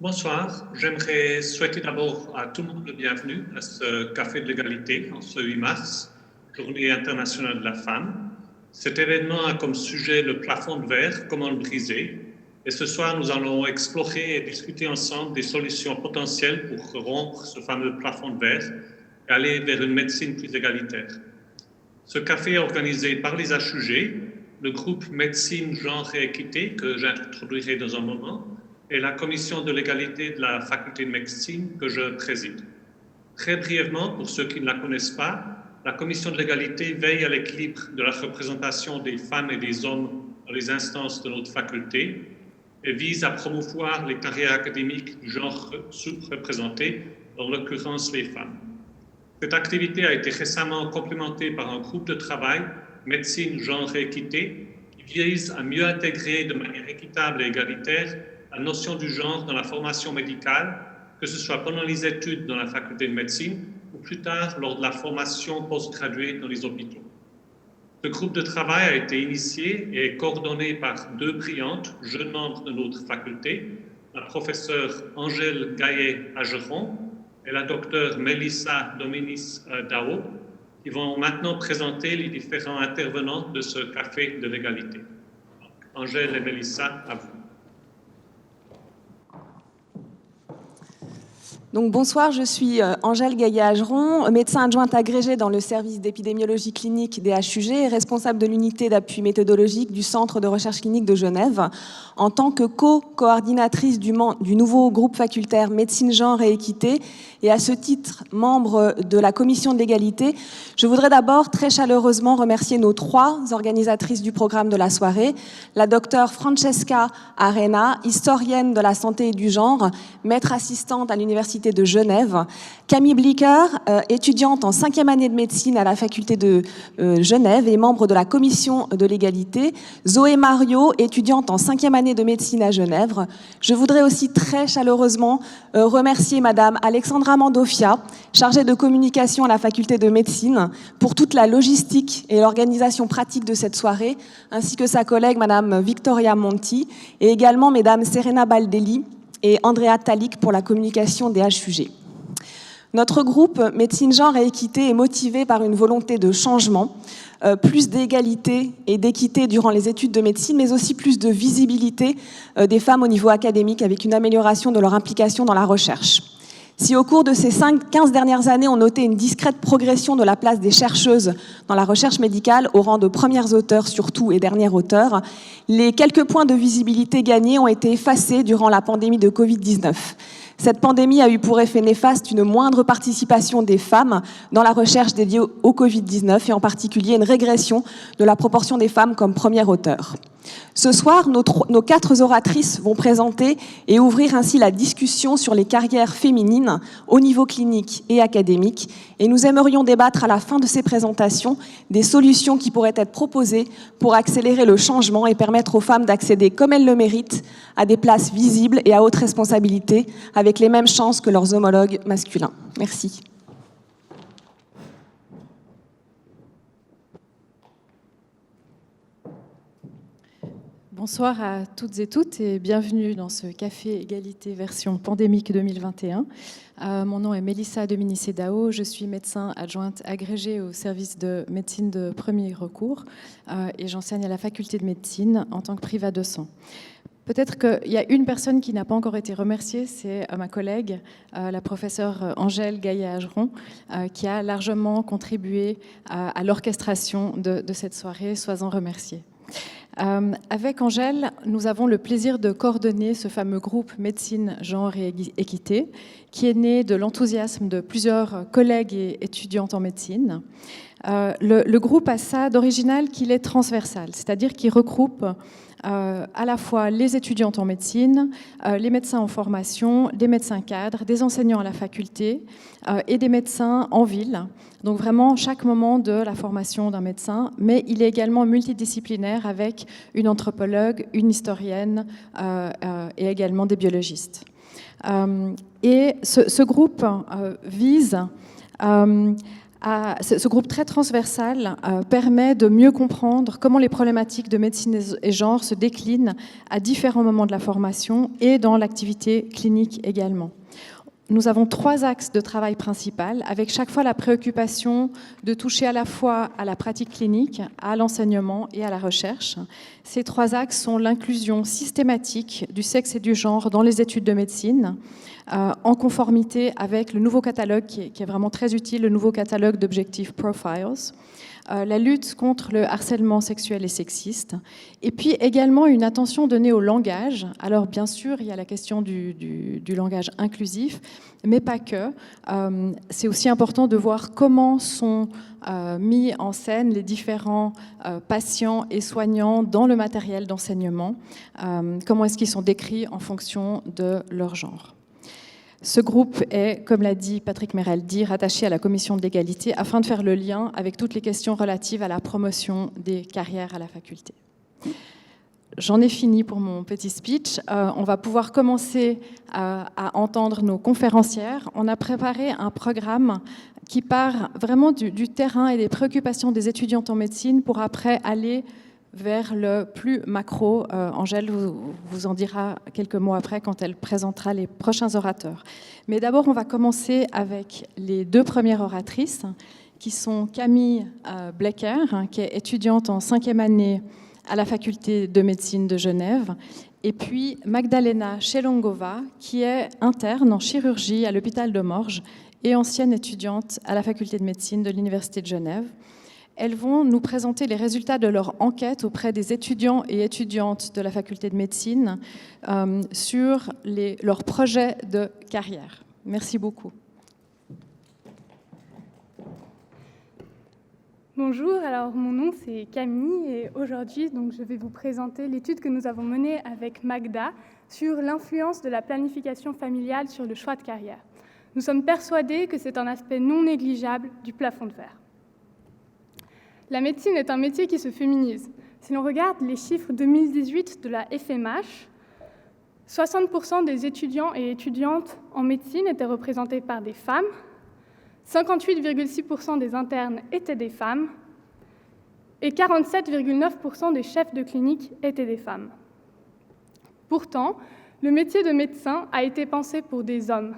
Bonsoir, j'aimerais souhaiter d'abord à tout le monde le bienvenue à ce Café de l'égalité en ce 8 mars, Journée internationale de la femme. Cet événement a comme sujet le plafond de verre, comment le briser. Et ce soir, nous allons explorer et discuter ensemble des solutions potentielles pour rompre ce fameux plafond de verre et aller vers une médecine plus égalitaire. Ce café est organisé par les HUG, le groupe Médecine, Genre et Équité, que j'introduirai dans un moment, et la commission de l'égalité de la faculté de médecine que je préside. Très brièvement, pour ceux qui ne la connaissent pas, la commission de l'égalité veille à l'équilibre de la représentation des femmes et des hommes dans les instances de notre faculté et vise à promouvoir les carrières académiques du genre sous-représenté, en l'occurrence les femmes. Cette activité a été récemment complémentée par un groupe de travail Médecine, Genre et Équité qui vise à mieux intégrer de manière équitable et égalitaire la notion du genre dans la formation médicale, que ce soit pendant les études dans la faculté de médecine ou plus tard lors de la formation postgraduée dans les hôpitaux. Ce groupe de travail a été initié et coordonné par deux brillantes jeunes membres de notre faculté, la professeure Angèle Gaillet-Ageron et la docteure Melissa Dominis-Dao, qui vont maintenant présenter les différents intervenants de ce Café de l'égalité. Angèle et Melissa, à vous. Donc, bonsoir, je suis Angèle Gaillet-Ageron, médecin adjointe agrégée dans le service d'épidémiologie clinique des HUG et responsable de l'unité d'appui méthodologique du Centre de recherche clinique de Genève. En tant que co-coordinatrice du nouveau groupe facultaire Médecine, Genre et Équité, et à ce titre, membre de la commission de l'égalité, je voudrais d'abord très chaleureusement remercier nos trois organisatrices du programme de la soirée, la docteure Francesca Arena, historienne de la santé et du genre, maître assistante à l'Université de Genève, Camille Blicker, étudiante en 5e année de médecine à la faculté de Genève et membre de la commission de l'égalité, Zoé Mario, étudiante en 5e année de médecine à Genève. Je voudrais aussi très chaleureusement remercier Madame Alexandra Mandofia, chargée de communication à la faculté de médecine, pour toute la logistique et l'organisation pratique de cette soirée, ainsi que sa collègue Madame Victoria Monti, et également Mesdames Serena Baldelli et Andrea Talik pour la communication des HUG. Notre groupe Médecine, Genre et Équité est motivé par une volonté de changement, plus d'égalité et d'équité durant les études de médecine, mais aussi plus de visibilité des femmes au niveau académique avec une amélioration de leur implication dans la recherche. Si au cours de ces 15 dernières années, on notait une discrète progression de la place des chercheuses dans la recherche médicale au rang de premières auteurs surtout et dernières auteurs, les quelques points de visibilité gagnés ont été effacés durant la pandémie de Covid-19. Cette pandémie a eu pour effet néfaste une moindre participation des femmes dans la recherche dédiée au Covid-19 et en particulier une régression de la proportion des femmes comme premières auteurs. Ce soir, nos quatre oratrices vont présenter et ouvrir ainsi la discussion sur les carrières féminines au niveau clinique et académique. Et nous aimerions débattre à la fin de ces présentations des solutions qui pourraient être proposées pour accélérer le changement et permettre aux femmes d'accéder, comme elles le méritent, à des places visibles et à haute responsabilité, avec les mêmes chances que leurs homologues masculins. Merci. Bonsoir à toutes et toutes et bienvenue dans ce Café Égalité version pandémique 2021. Mon nom est Melissa Dominis-Dao, je suis médecin adjointe agrégée au service de médecine de premier recours et j'enseigne à la faculté de médecine en tant que privat-docent. Peut-être qu'il y a une personne qui n'a pas encore été remerciée, c'est ma collègue, la professeure Angèle Gaillet-Ageron, qui a largement contribué à l'orchestration de cette soirée. Sois-en remerciée. Avec Angèle, nous avons le plaisir de coordonner ce fameux groupe Médecine, Genre et Équité, qui est né de l'enthousiasme de plusieurs collègues et étudiantes en médecine. Le groupe a ça d'original qu'il est transversal, c'est-à-dire qu'il regroupe à la fois les étudiantes en médecine, les médecins en formation, des médecins cadres, des enseignants à la faculté et des médecins en ville. Donc vraiment chaque moment de la formation d'un médecin, mais il est également multidisciplinaire avec une anthropologue, une historienne et également des biologistes. Et ce groupe vise Ce groupe très transversal permet de mieux comprendre comment les problématiques de médecine et genre se déclinent à différents moments de la formation et dans l'activité clinique également. Nous avons 3 axes de travail principaux, avec chaque fois la préoccupation de toucher à la fois à la pratique clinique, à l'enseignement et à la recherche. Ces 3 axes sont l'inclusion systématique du sexe et du genre dans les études de médecine, en conformité avec le nouveau catalogue qui est vraiment très utile, le nouveau catalogue d'Objective Profiles, la lutte contre le harcèlement sexuel et sexiste, et puis également une attention donnée au langage. Alors bien sûr, il y a la question du langage inclusif, mais pas que. C'est aussi important de voir comment sont mis en scène les différents patients et soignants dans le matériel d'enseignement, comment est-ce qu'ils sont décrits en fonction de leur genre. Ce groupe est, comme l'a dit Patrick Mereldi, rattaché à la commission de l'égalité afin de faire le lien avec toutes les questions relatives à la promotion des carrières à la faculté. J'en ai fini pour mon petit speech. On va pouvoir commencer à entendre nos conférencières. On a préparé un programme qui part vraiment du terrain et des préoccupations des étudiantes en médecine pour après aller vers le plus macro. Angèle vous en dira quelques mots après quand elle présentera les prochains orateurs. Mais d'abord, on va commencer avec les 2 premières oratrices, qui sont Camille Blecker, qui est étudiante en 5e année à la faculté de médecine de Genève, et puis Magdalena Szelongova, qui est interne en chirurgie à l'hôpital de Morges et ancienne étudiante à la faculté de médecine de l'Université de Genève. Elles vont nous présenter les résultats de leur enquête auprès des étudiants et étudiantes de la faculté de médecine sur leurs projets de carrière. Merci beaucoup. Bonjour, alors mon nom c'est Camille et aujourd'hui je vais vous présenter l'étude que nous avons menée avec Magda sur l'influence de la planification familiale sur le choix de carrière. Nous sommes persuadés que c'est un aspect non négligeable du plafond de verre. La médecine est un métier qui se féminise. Si l'on regarde les chiffres 2018 de la FMH, 60% des étudiants et étudiantes en médecine étaient représentés par des femmes, 58,6% des internes étaient des femmes et 47,9% des chefs de clinique étaient des femmes. Pourtant, le métier de médecin a été pensé pour des hommes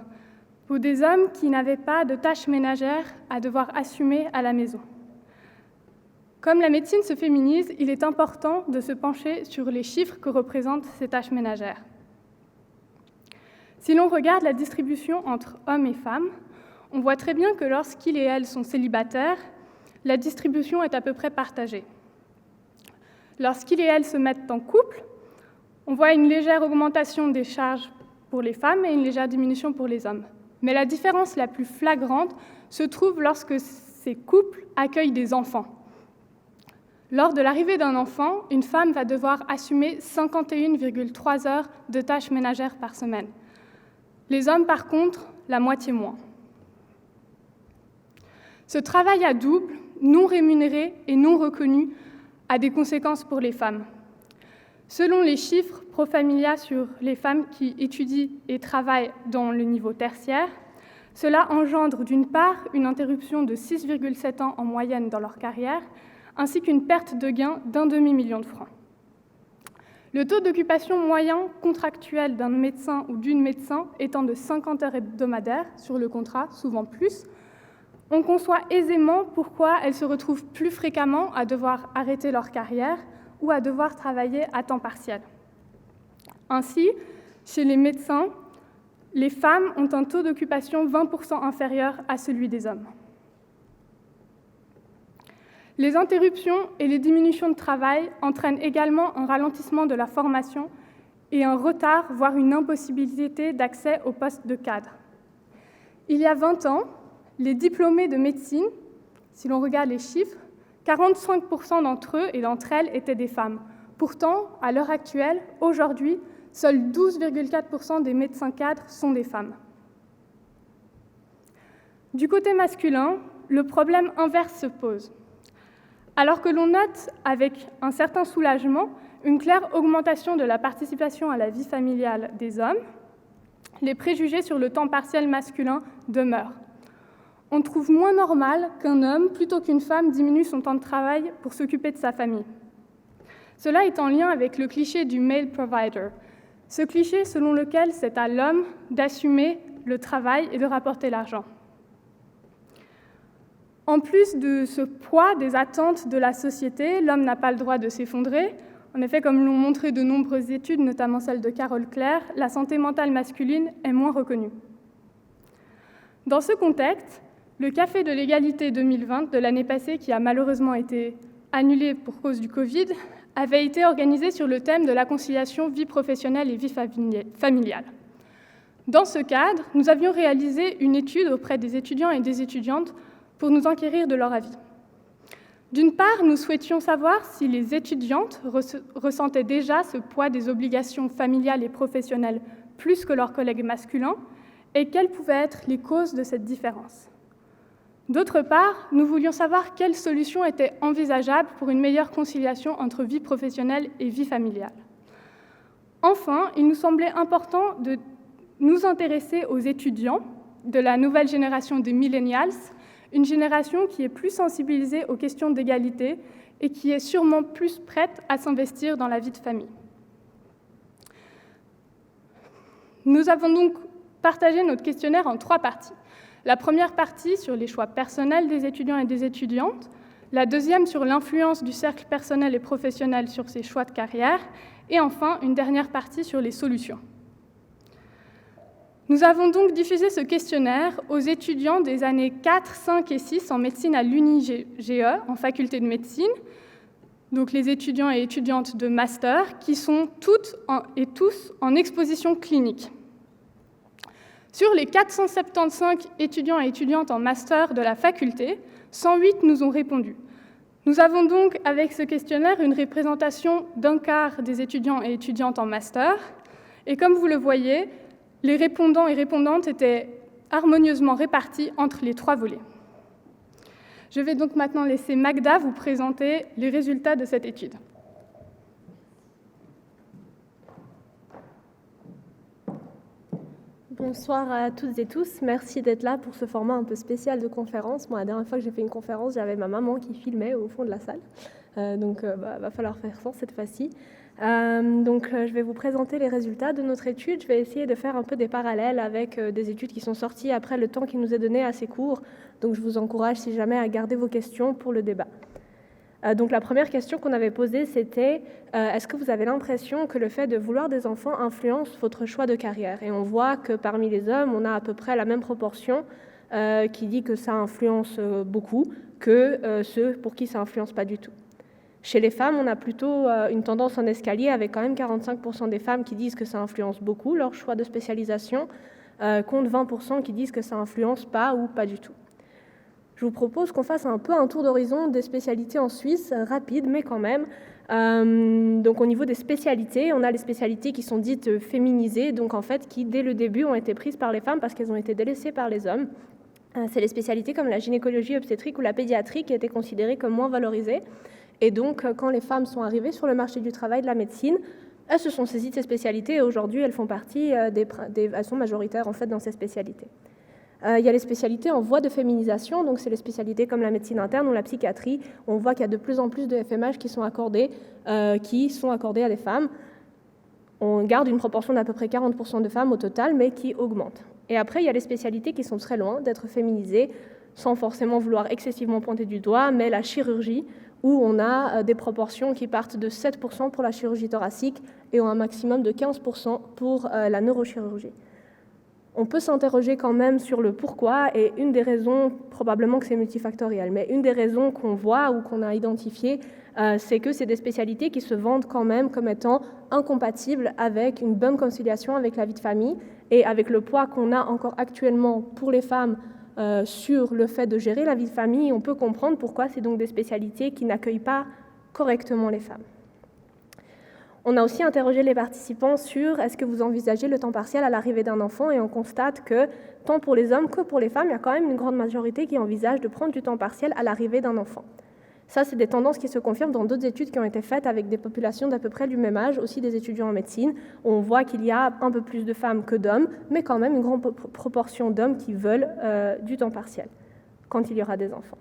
qui n'avaient pas de tâches ménagères à devoir assumer à la maison. Comme la médecine se féminise, il est important de se pencher sur les chiffres que représentent ces tâches ménagères. Si l'on regarde la distribution entre hommes et femmes, on voit très bien que lorsqu'ils et elles sont célibataires, la distribution est à peu près partagée. Lorsqu'ils et elles se mettent en couple, on voit une légère augmentation des charges pour les femmes et une légère diminution pour les hommes. Mais la différence la plus flagrante se trouve lorsque ces couples accueillent des enfants. Lors de l'arrivée d'un enfant, une femme va devoir assumer 51,3 heures de tâches ménagères par semaine. Les hommes, par contre, la moitié moins. Ce travail à double, non rémunéré et non reconnu, a des conséquences pour les femmes. Selon les chiffres Profamilia sur les femmes qui étudient et travaillent dans le niveau tertiaire, cela engendre d'une part une interruption de 6,7 ans en moyenne dans leur carrière, ainsi qu'une perte de gain d'1 demi-million de francs. Le taux d'occupation moyen contractuel d'un médecin ou d'une médecin étant de 50 heures hebdomadaires sur le contrat, souvent plus, on conçoit aisément pourquoi elles se retrouvent plus fréquemment à devoir arrêter leur carrière ou à devoir travailler à temps partiel. Ainsi, chez les médecins, les femmes ont un taux d'occupation 20% inférieur à celui des hommes. Les interruptions et les diminutions de travail entraînent également un ralentissement de la formation et un retard, voire une impossibilité d'accès au poste de cadre. Il y a 20 ans, les diplômés de médecine, si l'on regarde les chiffres, 45% d'entre eux et d'entre elles étaient des femmes. Pourtant, à l'heure actuelle, aujourd'hui, seuls 12,4% des médecins cadres sont des femmes. Du côté masculin, le problème inverse se pose. Alors que l'on note avec un certain soulagement une claire augmentation de la participation à la vie familiale des hommes, les préjugés sur le temps partiel masculin demeurent. on trouve moins normal qu'un homme, plutôt qu'une femme, diminue son temps de travail pour s'occuper de sa famille. Cela est en lien avec le cliché du male provider, ce cliché selon lequel c'est à l'homme d'assumer le travail et de rapporter l'argent. En plus de ce poids des attentes de la société, l'homme n'a pas le droit de s'effondrer. En effet, comme l'ont montré de nombreuses études, notamment celle de Carole Claire, la santé mentale masculine est moins reconnue. Dans ce contexte, le Café de l'égalité 2020 de l'année passée, qui a malheureusement été annulé pour cause du Covid, avait été organisé sur le thème de la conciliation vie professionnelle et vie familiale. Dans ce cadre, nous avions réalisé une étude auprès des étudiants et des étudiantes pour nous enquérir de leur avis. D'une part, nous souhaitions savoir si les étudiantes ressentaient déjà ce poids des obligations familiales et professionnelles plus que leurs collègues masculins et quelles pouvaient être les causes de cette différence. D'autre part, nous voulions savoir quelles solutions étaient envisageables pour une meilleure conciliation entre vie professionnelle et vie familiale. Enfin, il nous semblait important de nous intéresser aux étudiants de la nouvelle génération des millennials, une génération qui est plus sensibilisée aux questions d'égalité et qui est sûrement plus prête à s'investir dans la vie de famille. Nous avons donc partagé notre questionnaire en 3 parties. La première partie sur les choix personnels des étudiants et des étudiantes, la deuxième sur l'influence du cercle personnel et professionnel sur ces choix de carrière, et enfin une dernière partie sur les solutions. Nous avons donc diffusé ce questionnaire aux étudiants des années 4, 5 et 6 en médecine à l'UNIGE, en faculté de médecine, donc les étudiants et étudiantes de master, qui sont toutes et tous en exposition clinique. Sur les 475 étudiants et étudiantes en master de la faculté, 108 nous ont répondu. Nous avons donc, avec ce questionnaire, une représentation d'un quart des étudiants et étudiantes en master. Et comme vous le voyez, les répondants et répondantes étaient harmonieusement répartis entre les 3 volets. Je vais donc maintenant laisser Magda vous présenter les résultats de cette étude. Bonsoir à toutes et tous, merci d'être là pour ce format un peu spécial de conférence. Moi, la dernière fois que j'ai fait une conférence, j'avais ma maman qui filmait au fond de la salle, donc va falloir faire ça cette fois-ci. Je vais vous présenter les résultats de notre étude. Je vais essayer de faire un peu des parallèles avec des études qui sont sorties après le temps qui nous est donné assez court, donc je vous encourage si jamais à garder vos questions pour le débat. Donc la première question qu'on avait posée, c'était est-ce que vous avez l'impression que le fait de vouloir des enfants influence votre choix de carrière? Et on voit que parmi les hommes, on a à peu près la même proportion qui dit que ça influence beaucoup que ceux pour qui ça influence pas du tout. Chez les femmes, on a plutôt une tendance en escalier avec quand même 45% des femmes qui disent que ça influence beaucoup leur choix de spécialisation, contre 20% qui disent que ça influence pas ou pas du tout. Je vous propose qu'on fasse un peu un tour d'horizon des spécialités en Suisse, rapide, mais quand même. Donc au niveau des spécialités, on a les spécialités qui sont dites féminisées, donc en fait qui dès le début ont été prises par les femmes parce qu'elles ont été délaissées par les hommes. C'est les spécialités comme la gynécologie obstétrique ou la pédiatrie qui étaient considérées comme moins valorisées. Et donc quand les femmes sont arrivées sur le marché du travail de la médecine, elles se sont saisies de ces spécialités et aujourd'hui elles font partie elles sont majoritaires en fait dans ces spécialités. Il y a les spécialités en voie de féminisation, donc c'est les spécialités comme la médecine interne ou la psychiatrie. On voit qu'il y a de plus en plus de FMH qui sont accordés à des femmes. On garde une proportion d'à peu près 40% de femmes au total, mais qui augmente. Et après, il y a les spécialités qui sont très loin d'être féminisées, sans forcément vouloir excessivement pointer du doigt, mais la chirurgie, où on a des proportions qui partent de 7% pour la chirurgie thoracique et un maximum de 15% pour la neurochirurgie. On peut s'interroger quand même sur le pourquoi, et une des raisons, probablement que c'est multifactoriel, mais une des raisons qu'on voit ou qu'on a identifiées, c'est que c'est des spécialités qui se vendent quand même comme étant incompatibles avec une bonne conciliation avec la vie de famille et avec le poids qu'on a encore actuellement pour les femmes sur le fait de gérer la vie de famille. On peut comprendre pourquoi c'est donc des spécialités qui n'accueillent pas correctement les femmes. On a aussi interrogé les participants sur est-ce que vous envisagez le temps partiel à l'arrivée d'un enfant, et on constate que tant pour les hommes que pour les femmes, il y a quand même une grande majorité qui envisage de prendre du temps partiel à l'arrivée d'un enfant. Ça, c'est des tendances qui se confirment dans d'autres études qui ont été faites avec des populations d'à peu près du même âge, aussi des étudiants en médecine. On voit qu'il y a un peu plus de femmes que d'hommes, mais quand même une grande proportion d'hommes qui veulent du temps partiel. quand il y aura des enfants.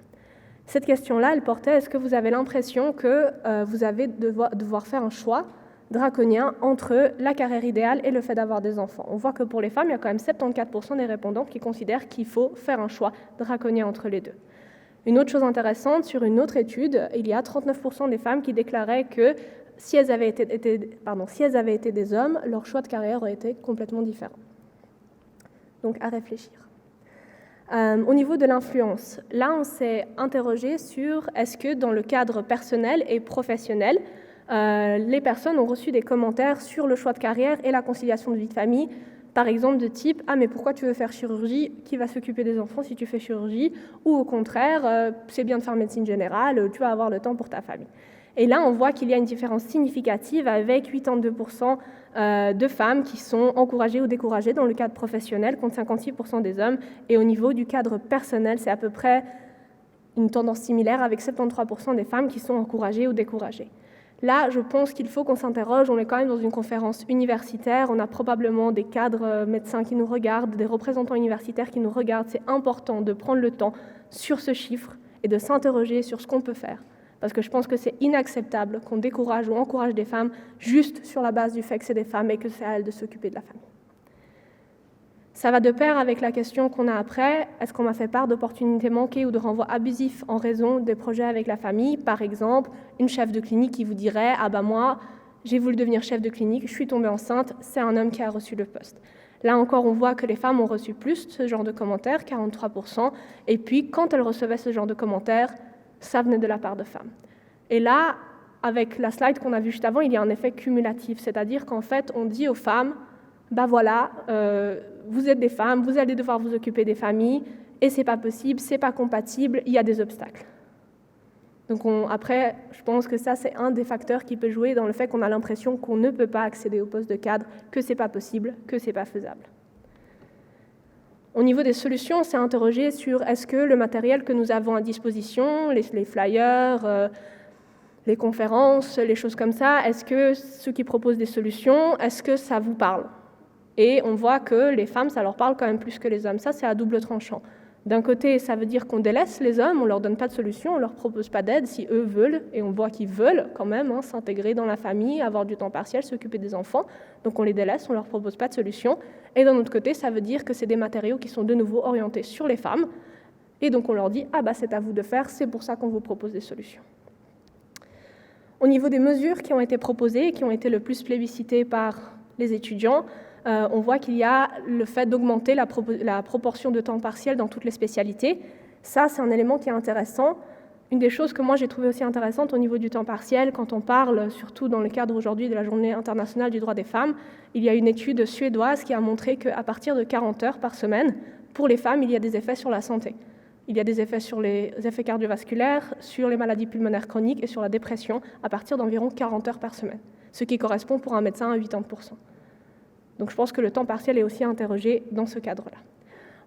Cette question-là, elle portait, est-ce que vous avez l'impression que vous allez devoir faire un choix draconien entre la carrière idéale et le fait d'avoir des enfants? On voit que pour les femmes, il y a quand même 74% des répondants qui considèrent qu'il faut faire un choix draconien entre les deux. Une autre chose intéressante, sur une autre étude, il y a 39% des femmes qui déclaraient que si elles avaient été des hommes, leur choix de carrière aurait été complètement différent. Donc à réfléchir. Au niveau de l'influence, là on s'est interrogé sur est-ce que dans le cadre personnel et professionnel, les personnes ont reçu des commentaires sur le choix de carrière et la conciliation de vie de famille, par exemple de type « Ah mais pourquoi tu veux faire chirurgie? Qui va s'occuper des enfants si tu fais chirurgie ?» ou au contraire « C'est bien de faire médecine générale, tu vas avoir le temps pour ta famille. » Et là, on voit qu'il y a une différence significative avec 82% de femmes qui sont encouragées ou découragées dans le cadre professionnel, contre 56% des hommes. Et au niveau du cadre personnel, c'est à peu près une tendance similaire avec 73% des femmes qui sont encouragées ou découragées. Là, je pense qu'il faut qu'on s'interroge. On est quand même dans une conférence universitaire. On a probablement des cadres médecins qui nous regardent, des représentants universitaires qui nous regardent. C'est important de prendre le temps sur ce chiffre et de s'interroger sur ce qu'on peut faire. Parce que je pense que c'est inacceptable qu'on décourage ou encourage des femmes juste sur la base du fait que c'est des femmes et que c'est à elles de s'occuper de la famille. Ça va de pair avec la question qu'on a après, est-ce qu'on m'a fait part d'opportunités manquées ou de renvois abusifs en raison des projets avec la famille? Par exemple, une chef de clinique qui vous dirait « Ah bah moi, j'ai voulu devenir chef de clinique, je suis tombée enceinte, c'est un homme qui a reçu le poste. » Là encore, on voit que les femmes ont reçu plus ce genre de commentaires, 43%, et puis quand elles recevaient ce genre de commentaires, ça venait de la part de femmes. Et là, avec la slide qu'on a vue juste avant, il y a un effet cumulatif, c'est-à-dire qu'en fait, on dit aux femmes, bah voilà, vous êtes des femmes, vous allez devoir vous occuper des familles, et c'est pas possible, c'est pas compatible, il y a des obstacles. Donc après, je pense que ça, c'est un des facteurs qui peut jouer dans le fait qu'on a l'impression qu'on ne peut pas accéder au poste de cadre, que c'est pas possible, que c'est pas faisable. Au niveau des solutions, on s'est interrogé sur est-ce que le matériel que nous avons à disposition, les flyers, les conférences, les choses comme ça, est-ce que ceux qui proposent des solutions, est-ce que ça vous parle? Et on voit que les femmes, ça leur parle quand même plus que les hommes. Ça, c'est à double tranchant. D'un côté, ça veut dire qu'on délaisse les hommes, on leur donne pas de solution, on leur propose pas d'aide si eux veulent, et on voit qu'ils veulent quand même s'intégrer dans la famille, avoir du temps partiel, s'occuper des enfants. Donc on les délaisse, on leur propose pas de solution. Et d'un autre côté, ça veut dire que c'est des matériaux qui sont de nouveau orientés sur les femmes. Et donc on leur dit, ah bah c'est à vous de faire, c'est pour ça qu'on vous propose des solutions. Au niveau des mesures qui ont été proposées, qui ont été le plus plébiscitées par les étudiants, on voit qu'il y a le fait d'augmenter la proportion de temps partiel dans toutes les spécialités. Ça, c'est un élément qui est intéressant. Une des choses que moi j'ai trouvé aussi intéressante au niveau du temps partiel, quand on parle, surtout dans le cadre aujourd'hui de la Journée internationale du droit des femmes, il y a une étude suédoise qui a montré qu'à partir de 40 heures par semaine, pour les femmes, il y a des effets sur la santé. Il y a des effets sur les effets cardiovasculaires, sur les maladies pulmonaires chroniques et sur la dépression à partir d'environ 40 heures par semaine, ce qui correspond pour un médecin à 80%. Donc je pense que le temps partiel est aussi interrogé dans ce cadre-là.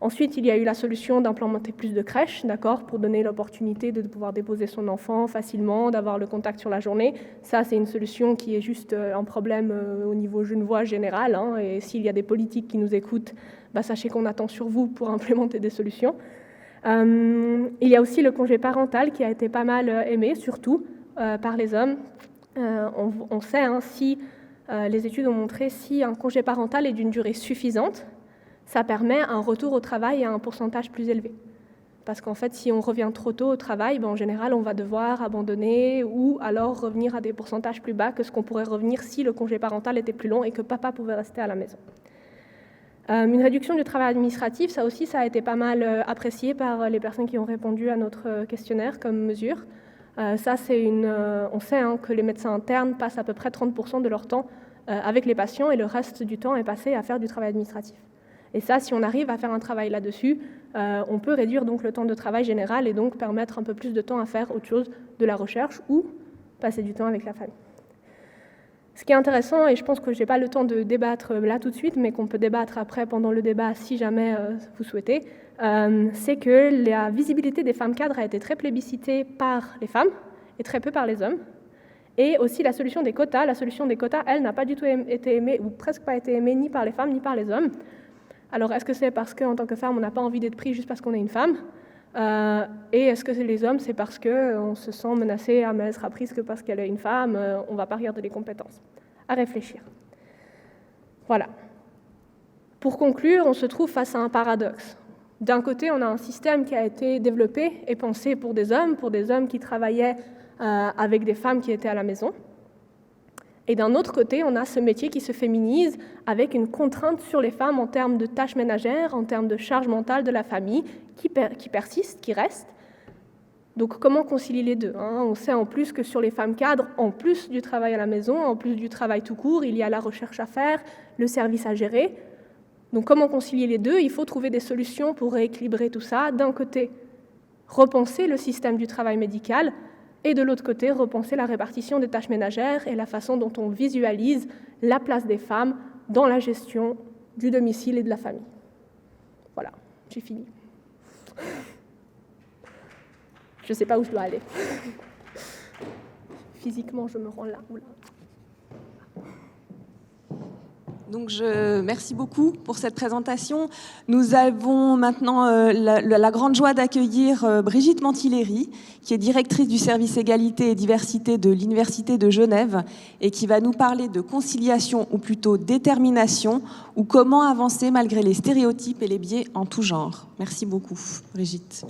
Ensuite, il y a eu la solution d'implémenter plus de crèches, d'accord, pour donner l'opportunité de pouvoir déposer son enfant facilement, d'avoir le contact sur la journée. Ça, c'est une solution qui est juste un problème au niveau genevois général. Et s'il y a des politiques qui nous écoutent, bah, sachez qu'on attend sur vous pour implémenter des solutions. Il y a aussi le congé parental qui a été pas mal aimé, surtout par les hommes. On sait, si les études ont montré si un congé parental est d'une durée suffisante, ça permet un retour au travail à un pourcentage plus élevé. Parce qu'en fait, si on revient trop tôt au travail, en général, on va devoir abandonner ou alors revenir à des pourcentages plus bas que ce qu'on pourrait revenir si le congé parental était plus long et que papa pouvait rester à la maison. Une réduction du travail administratif, ça aussi, ça a été pas mal apprécié par les personnes qui ont répondu à notre questionnaire comme mesure. Ça, on sait que les médecins internes passent à peu près 30% de leur temps avec les patients et le reste du temps est passé à faire du travail administratif. Et ça, si on arrive à faire un travail là-dessus, on peut réduire donc le temps de travail général et donc permettre un peu plus de temps à faire autre chose de la recherche ou passer du temps avec la famille. Ce qui est intéressant, et je pense que je n'ai pas le temps de débattre là tout de suite, mais qu'on peut débattre après pendant le débat si jamais vous souhaitez, c'est que la visibilité des femmes cadres a été très plébiscitée par les femmes et très peu par les hommes. Et aussi la solution des quotas. La solution des quotas, elle, n'a pas du tout été aimée, ou presque pas été aimée, ni par les femmes, ni par les hommes. Alors, est-ce que c'est parce qu'en tant que femme, on n'a pas envie d'être pris juste parce qu'on est une femme ? Et est-ce que c'est les hommes, c'est parce qu'on se sent menacé, ah mais elle sera prise que parce qu'elle est une femme, on ne va pas regarder les compétences. À réfléchir. Voilà. Pour conclure, on se trouve face à un paradoxe. D'un côté, on a un système qui a été développé et pensé pour des hommes qui travaillaient avec des femmes qui étaient à la maison. Et d'un autre côté, on a ce métier qui se féminise avec une contrainte sur les femmes en termes de tâches ménagères, en termes de charge mentale de la famille, qui persiste, qui reste. Donc comment concilier les deux, hein? On sait en plus que sur les femmes cadres, en plus du travail à la maison, en plus du travail tout court, il y a la recherche à faire, le service à gérer. Donc comment concilier les deux? Il faut trouver des solutions pour rééquilibrer tout ça. D'un côté, repenser le système du travail médical, et de l'autre côté, repenser la répartition des tâches ménagères et la façon dont on visualise la place des femmes dans la gestion du domicile et de la famille. Voilà, j'ai fini. Je ne sais pas où je dois aller. Physiquement, je me rends là ou là. Donc, merci beaucoup pour cette présentation. Nous avons maintenant la grande joie d'accueillir Brigitte Mantilleri, qui est directrice du service égalité et diversité de l'Université de Genève et qui va nous parler de conciliation, ou plutôt détermination, ou comment avancer malgré les stéréotypes et les biais en tout genre. Merci beaucoup, Brigitte.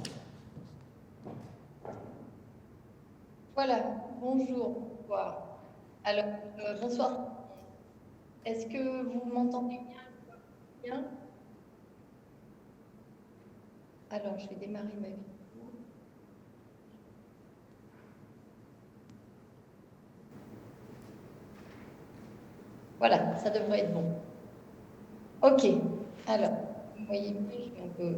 Voilà, bonjour. Alors, bonsoir. Est-ce que vous m'entendez bien? Alors, je vais démarrer ma vidéo. Voilà, ça devrait être bon. Ok, alors, vous voyez, je suis un peu...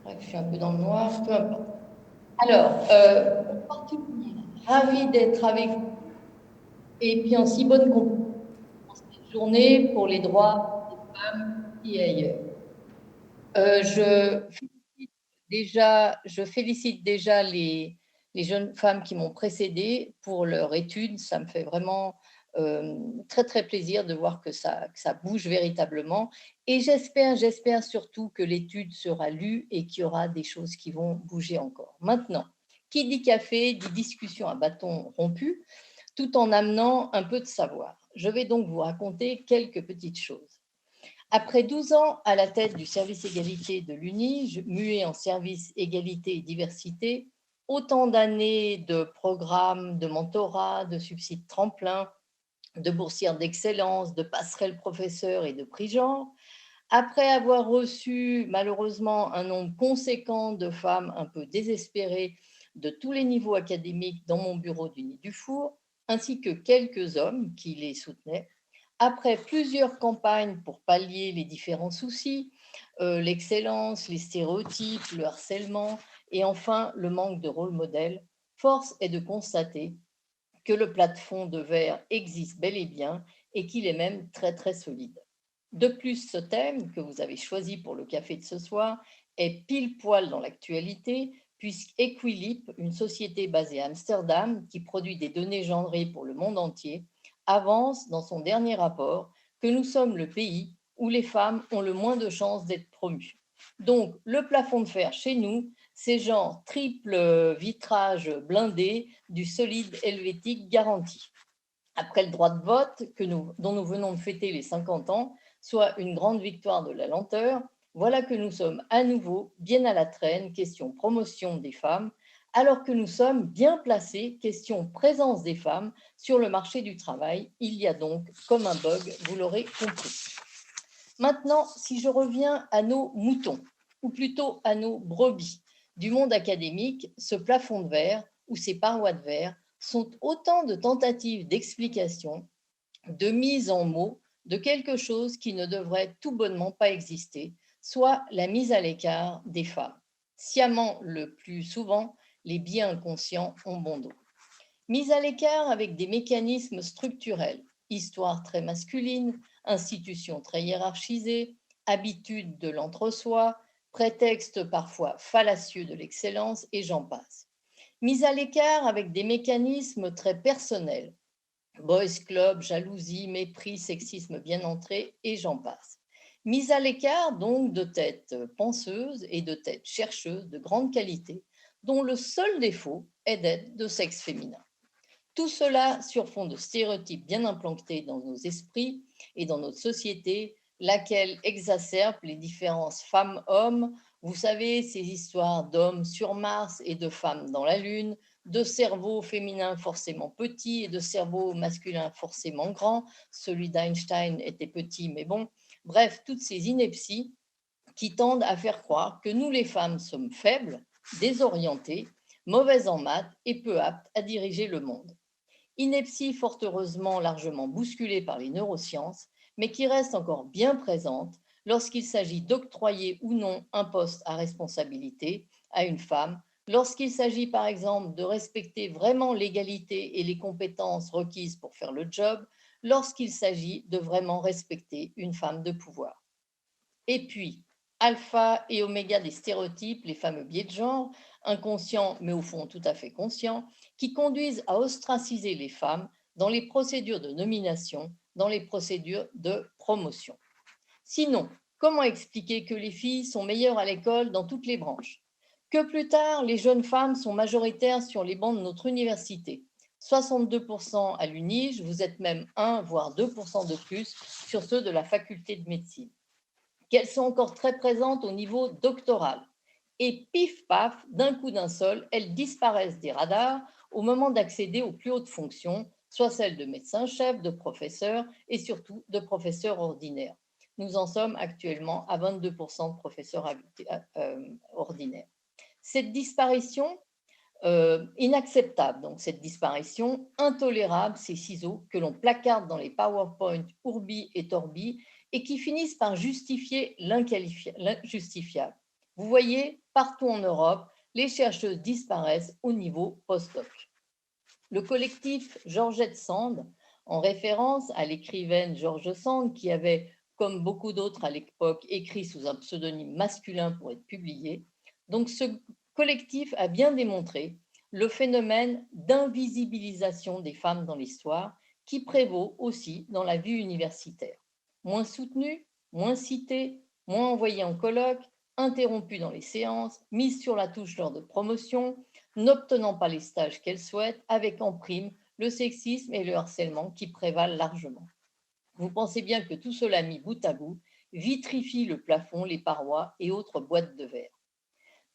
Bref, je suis un peu dans le noir, peu importe. Alors, bonsoir tout le monde. Ravie d'être avec vous. Et puis en si bonne compagnie dans cette journée pour les droits des femmes et ailleurs. Je félicite déjà les jeunes femmes qui m'ont précédée pour leur étude. Ça me fait vraiment très, très plaisir de voir que ça bouge véritablement. Et j'espère surtout que l'étude sera lue et qu'il y aura des choses qui vont bouger encore. Maintenant, qui dit café, dit discussion à bâton rompu, tout en amenant un peu de savoir. Je vais donc vous raconter quelques petites choses. Après 12 ans à la tête du service égalité de l'UNI, mué en service égalité et diversité, autant d'années de programmes, de mentorat, de subsides tremplin, de boursières d'excellence, de passerelles professeurs et de prix genre, après avoir reçu malheureusement un nombre conséquent de femmes un peu désespérées de tous les niveaux académiques dans mon bureau du Nid du Four, ainsi que quelques hommes qui les soutenaient, après plusieurs campagnes pour pallier les différents soucis, l'excellence, les stéréotypes, le harcèlement et enfin le manque de rôle modèle, force est de constater que le plafond de verre existe bel et bien et qu'il est même très très solide. De plus, ce thème que vous avez choisi pour le café de ce soir est pile poil dans l'actualité, puisqu'Equilip, une société basée à Amsterdam qui produit des données genrées pour le monde entier, avance dans son dernier rapport que nous sommes le pays où les femmes ont le moins de chances d'être promues. Donc, le plafond de fer chez nous, c'est genre triple vitrage blindé du solide helvétique garanti. Après le droit de vote dont nous venons de fêter les 50 ans, soit une grande victoire de la lenteur, voilà que nous sommes à nouveau bien à la traîne, question promotion des femmes, alors que nous sommes bien placés, question présence des femmes sur le marché du travail. Il y a donc comme un bug, vous l'aurez compris. Maintenant, si je reviens à nos moutons, ou plutôt à nos brebis du monde académique, ce plafond de verre ou ces parois de verre sont autant de tentatives d'explication, de mise en mots de quelque chose qui ne devrait tout bonnement pas exister, soit la mise à l'écart des femmes. Sciemment, le plus souvent, les biais inconscients ont bon dos. Mise à l'écart avec des mécanismes structurels, histoire très masculine, institutions très hiérarchisées, habitudes de l'entre-soi, prétexte parfois fallacieux de l'excellence, et j'en passe. Mise à l'écart avec des mécanismes très personnels, boys club, jalousie, mépris, sexisme bien entré, et j'en passe. Mise à l'écart donc de têtes penseuses et de têtes chercheuses de grande qualité, dont le seul défaut est d'être de sexe féminin. Tout cela sur fond de stéréotypes bien implantés dans nos esprits et dans notre société, laquelle exacerbe les différences femmes-hommes. Vous savez, ces histoires d'hommes sur Mars et de femmes dans la Lune, de cerveaux féminins forcément petits et de cerveaux masculins forcément grands. Celui d'Einstein était petit, mais bon. Bref, toutes ces inepties qui tendent à faire croire que nous, les femmes, sommes faibles, désorientées, mauvaises en maths et peu aptes à diriger le monde. Ineptie fort heureusement largement bousculée par les neurosciences, mais qui reste encore bien présente lorsqu'il s'agit d'octroyer ou non un poste à responsabilité à une femme, lorsqu'il s'agit par exemple de respecter vraiment l'égalité et les compétences requises pour faire le job, lorsqu'il s'agit de vraiment respecter une femme de pouvoir. Et puis, alpha et oméga des stéréotypes, les fameux biais de genre, inconscients mais au fond tout à fait conscients, qui conduisent à ostraciser les femmes dans les procédures de nomination, dans les procédures de promotion. Sinon, comment expliquer que les filles sont meilleures à l'école dans toutes les branches? Que plus tard, les jeunes femmes sont majoritaires sur les bancs de notre université. 62% à l'UNIGE, vous êtes même 1 voire 2% de plus sur ceux de la faculté de médecine. Qu'elles sont encore très présentes au niveau doctoral. Et pif paf, d'un coup d'un seul, elles disparaissent des radars au moment d'accéder aux plus hautes fonctions, soit celles de médecin-chef, de professeur et surtout de professeurs ordinaires. Nous en sommes actuellement à 22% de professeurs ordinaires. Cette disparition inacceptable, donc cette disparition intolérable, ces ciseaux que l'on placarde dans les PowerPoint Urbi et Torbi et qui finissent par justifier l'injustifiable. Vous voyez, partout en Europe, les chercheuses disparaissent au niveau post-doc. Le collectif Georgette Sand, en référence à l'écrivaine George Sand, qui avait, comme beaucoup d'autres à l'époque, écrit sous un pseudonyme masculin pour être publié, donc ce collectif a bien démontré le phénomène d'invisibilisation des femmes dans l'histoire qui prévaut aussi dans la vie universitaire. Moins soutenues, moins citées, moins envoyées en colloque, interrompues dans les séances, mises sur la touche lors de promotion, n'obtenant pas les stages qu'elles souhaitent, avec en prime le sexisme et le harcèlement qui prévalent largement. Vous pensez bien que tout cela mis bout à bout vitrifie le plafond, les parois et autres boîtes de verre.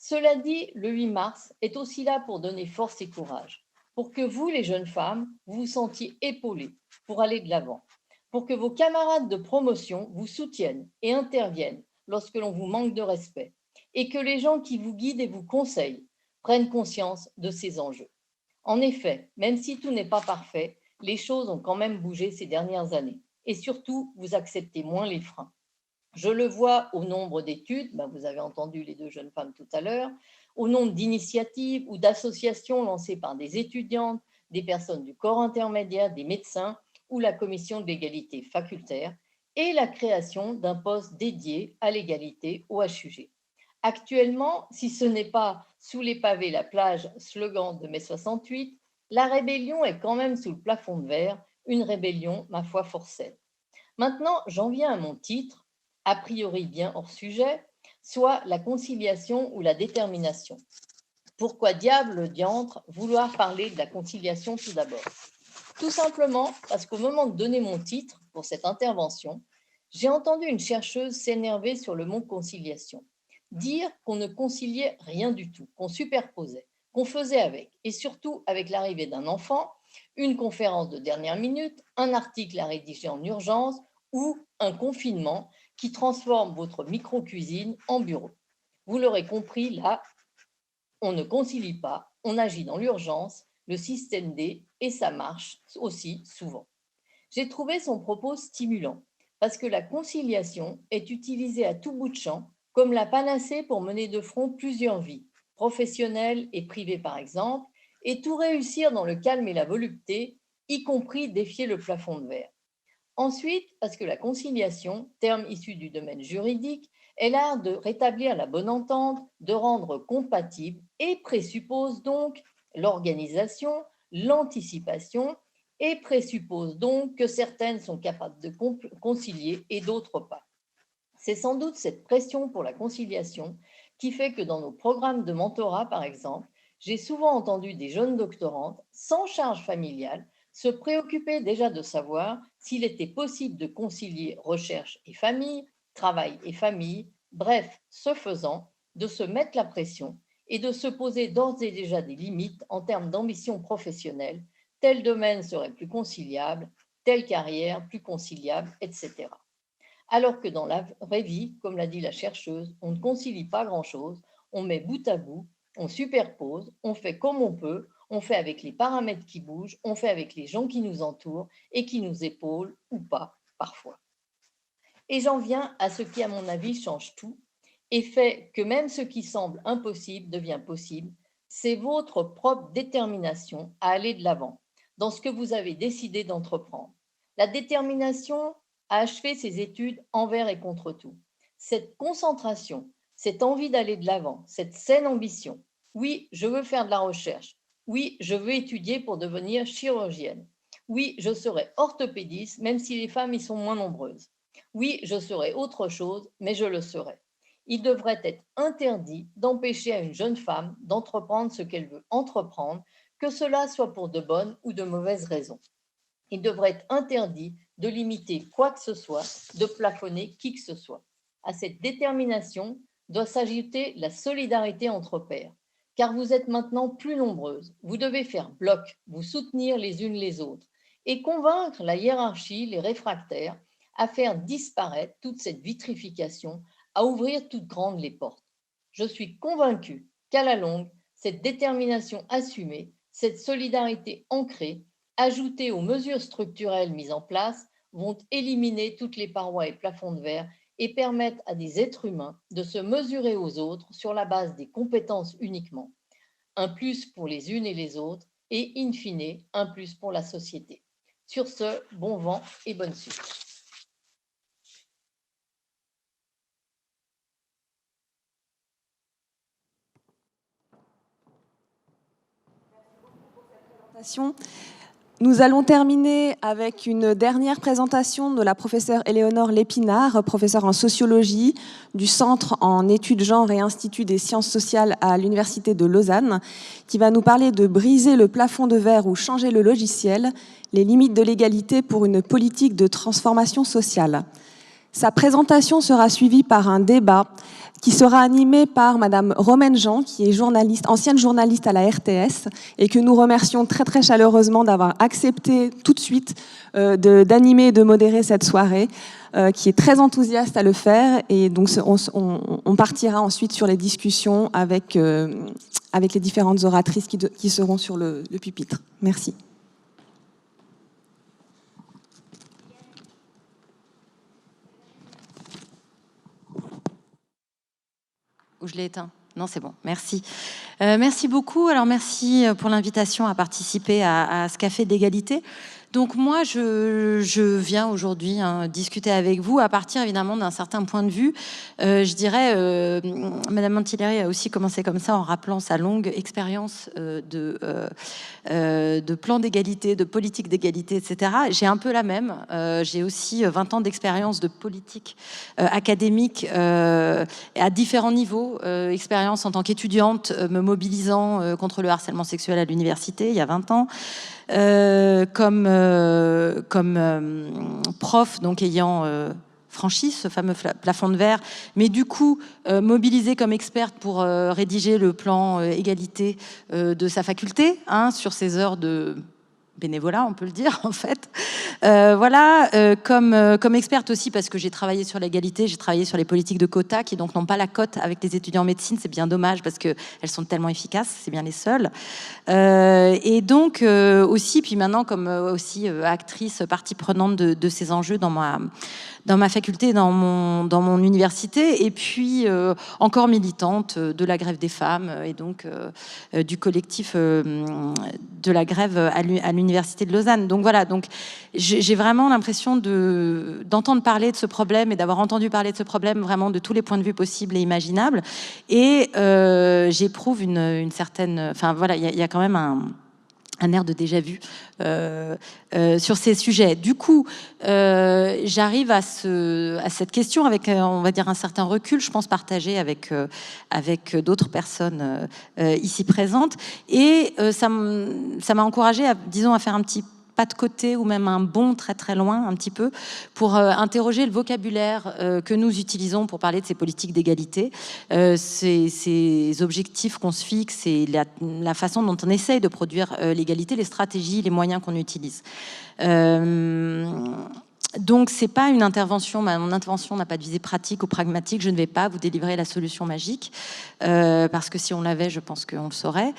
Cela dit, le 8 mars est aussi là pour donner force et courage, pour que vous, les jeunes femmes, vous vous sentiez épaulées pour aller de l'avant, pour que vos camarades de promotion vous soutiennent et interviennent lorsque l'on vous manque de respect, et que les gens qui vous guident et vous conseillent prennent conscience de ces enjeux. En effet, même si tout n'est pas parfait, les choses ont quand même bougé ces dernières années, et surtout, vous acceptez moins les freins. Je le vois au nombre d'études, vous avez entendu les deux jeunes femmes tout à l'heure, au nombre d'initiatives ou d'associations lancées par des étudiantes, des personnes du corps intermédiaire, des médecins ou la commission de l'égalité facultaire et la création d'un poste dédié à l'égalité au HUG. Actuellement, si ce n'est pas sous les pavés la plage slogan de mai 68, la rébellion est quand même sous le plafond de verre, une rébellion, ma foi, fort saine. Maintenant, j'en viens à mon titre, a priori bien hors sujet, soit la conciliation ou la détermination. Pourquoi diantre vouloir parler de la conciliation tout d'abord? Tout simplement parce qu'au moment de donner mon titre pour cette intervention, j'ai entendu une chercheuse s'énerver sur le mot conciliation, dire qu'on ne conciliait rien du tout, qu'on superposait, qu'on faisait avec, et surtout avec l'arrivée d'un enfant, une conférence de dernière minute, un article à rédiger en urgence ou un confinement qui transforme votre micro-cuisine en bureau. Vous l'aurez compris, là, on ne concilie pas, on agit dans l'urgence, le système D, et ça marche aussi souvent. J'ai trouvé son propos stimulant, parce que la conciliation est utilisée à tout bout de champ comme la panacée pour mener de front plusieurs vies, professionnelles et privées par exemple, et tout réussir dans le calme et la volupté, y compris défier le plafond de verre. Ensuite, parce que la conciliation, terme issu du domaine juridique, est l'art de rétablir la bonne entente, de rendre compatible et présuppose donc l'organisation, l'anticipation et présuppose donc que certaines sont capables de concilier et d'autres pas. C'est sans doute cette pression pour la conciliation qui fait que dans nos programmes de mentorat, par exemple, j'ai souvent entendu des jeunes doctorantes sans charge familiale se préoccuper déjà de savoir s'il était possible de concilier recherche et famille, travail et famille, bref, ce faisant, de se mettre la pression et de se poser d'ores et déjà des limites en termes d'ambition professionnelle. Tel domaine serait plus conciliable, telle carrière plus conciliable, etc. Alors que dans la vraie vie, comme l'a dit la chercheuse, on ne concilie pas grand-chose, on met bout à bout, on superpose, on fait comme on peut, on fait avec les paramètres qui bougent, on fait avec les gens qui nous entourent et qui nous épaulent ou pas, parfois. Et j'en viens à ce qui, à mon avis, change tout et fait que même ce qui semble impossible devient possible, c'est votre propre détermination à aller de l'avant dans ce que vous avez décidé d'entreprendre. La détermination à achever ses études envers et contre tout. Cette concentration, cette envie d'aller de l'avant, cette saine ambition. Oui, je veux faire de la recherche. Oui, je veux étudier pour devenir chirurgienne. Oui, je serai orthopédiste, même si les femmes y sont moins nombreuses. Oui, je serai autre chose, mais je le serai. Il devrait être interdit d'empêcher à une jeune femme d'entreprendre ce qu'elle veut entreprendre, que cela soit pour de bonnes ou de mauvaises raisons. Il devrait être interdit de limiter quoi que ce soit, de plafonner qui que ce soit. À cette détermination doit s'ajouter la solidarité entre pairs, car vous êtes maintenant plus nombreuses. Vous devez faire bloc, vous soutenir les unes les autres et convaincre la hiérarchie, les réfractaires, à faire disparaître toute cette vitrification, à ouvrir toutes grandes les portes. Je suis convaincue qu'à la longue, cette détermination assumée, cette solidarité ancrée, ajoutée aux mesures structurelles mises en place, vont éliminer toutes les parois et plafonds de verre et permettre à des êtres humains de se mesurer aux autres sur la base des compétences uniquement. Un plus pour les unes et les autres et, in fine, un plus pour la société. Sur ce, bon vent et bonne suite. Nous allons terminer avec une dernière présentation de la professeure Éléonore Lépinard, professeure en sociologie du Centre en études genre et Institut des sciences sociales à l'Université de Lausanne, qui va nous parler de briser le plafond de verre ou changer le logiciel, les limites de l'égalité pour une politique de transformation sociale. Sa présentation sera suivie par un débat qui sera animé par Madame Romaine Jean, qui est ancienne journaliste à la RTS, et que nous remercions très très chaleureusement d'avoir accepté tout de suite d'animer et de modérer cette soirée, qui est très enthousiaste à le faire, et donc on partira ensuite sur les discussions avec les différentes oratrices qui seront sur le pupitre. Merci. Ou je l'ai éteint? Non, c'est bon, merci. Merci beaucoup. Alors, merci pour l'invitation à participer à ce café d'égalité. Donc moi, je viens aujourd'hui discuter avec vous à partir évidemment d'un certain point de vue. Je dirais, Madame Mantilleri a aussi commencé comme ça en rappelant sa longue expérience de plan d'égalité, de politique d'égalité, etc. J'ai un peu la même. J'ai aussi 20 ans d'expérience de politique académique à différents niveaux. Expérience en tant qu'étudiante, me mobilisant contre le harcèlement sexuel à l'université il y a 20 ans. Comme prof, donc ayant franchi ce fameux plafond de verre, mais du coup mobilisée comme experte pour rédiger le plan égalité de sa faculté, sur ses heures de bénévolat, on peut le dire en fait. Voilà, comme experte aussi, parce que j'ai travaillé sur l'égalité, j'ai travaillé sur les politiques de quotas qui donc n'ont pas la cote avec les étudiants en médecine, c'est bien dommage parce qu'elles sont tellement efficaces, c'est bien les seules. Et donc aussi, puis maintenant comme aussi actrice, partie prenante de ces enjeux dans ma faculté, dans mon université, et puis encore militante de la grève des femmes et donc du collectif de la grève à l'université de Lausanne. Donc voilà, donc j'ai vraiment l'impression d'entendre parler de ce problème et d'avoir entendu parler de ce problème vraiment de tous les points de vue possibles et imaginables. Et j'éprouve une certaine... Enfin voilà, il y a quand même un air de déjà-vu sur ces sujets. Du coup, j'arrive à cette question avec, on va dire, un certain recul, je pense, partagé avec d'autres personnes ici présentes. Et ça m'a encouragée, disons, à faire un petit pas de côté ou même un bond très très loin un petit peu pour interroger le vocabulaire que nous utilisons pour parler de ces politiques d'égalité, ces objectifs qu'on se fixe et la façon dont on essaye de produire l'égalité, les stratégies, les moyens qu'on utilise. Donc, c'est pas une intervention, mon intervention n'a pas de visée pratique ou pragmatique, je ne vais pas vous délivrer la solution magique, parce que si on l'avait, je pense qu'on le saurait.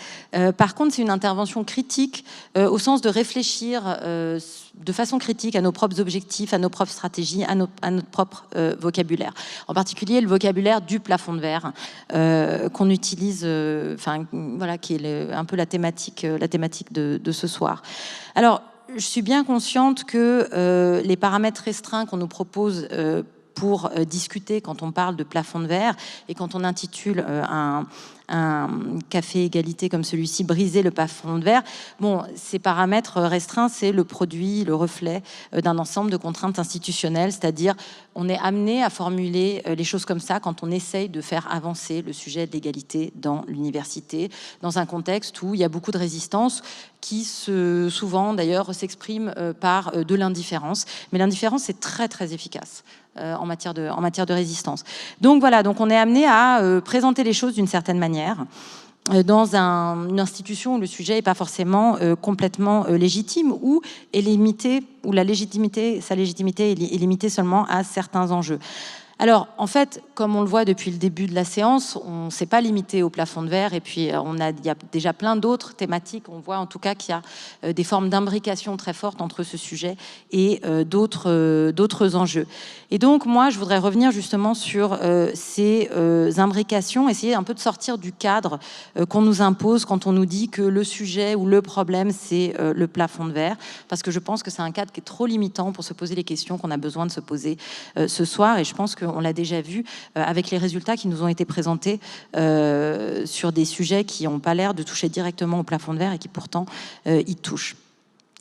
Par contre, c'est une intervention critique, au sens de réfléchir de façon critique à nos propres objectifs, à nos propres stratégies, à notre propre vocabulaire. En particulier, le vocabulaire du plafond de verre, qu'on utilise, voilà, qui est un peu la thématique de ce soir. Alors, je suis bien consciente que les paramètres restreints qu'on nous propose pour discuter quand on parle de plafond de verre et quand on intitule un café égalité comme celui-ci, briser le plafond de verre. Bon, ces paramètres restreints, c'est le produit, le reflet d'un ensemble de contraintes institutionnelles, c'est-à-dire on est amené à formuler les choses comme ça quand on essaye de faire avancer le sujet de l'égalité dans l'université, dans un contexte où il y a beaucoup de résistance qui souvent d'ailleurs s'exprime par de l'indifférence. Mais l'indifférence, c'est très très efficace en matière de résistance. Donc voilà, donc on est amené à présenter les choses d'une certaine manière dans une institution où le sujet n'est pas forcément complètement légitime ou est limité, où sa légitimité est limitée seulement à certains enjeux. Alors, en fait, comme on le voit depuis le début de la séance, on ne s'est pas limité au plafond de verre, et puis il y a déjà plein d'autres thématiques. On voit en tout cas qu'il y a des formes d'imbrication très fortes entre ce sujet et d'autres enjeux. Et donc, moi, je voudrais revenir justement sur ces imbrications, essayer un peu de sortir du cadre qu'on nous impose quand on nous dit que le sujet ou le problème, c'est le plafond de verre, parce que je pense que c'est un cadre qui est trop limitant pour se poser les questions qu'on a besoin de se poser ce soir, et je pense qu'on l'a déjà vu avec les résultats qui nous ont été présentés sur des sujets qui n'ont pas l'air de toucher directement au plafond de verre et qui pourtant y touchent.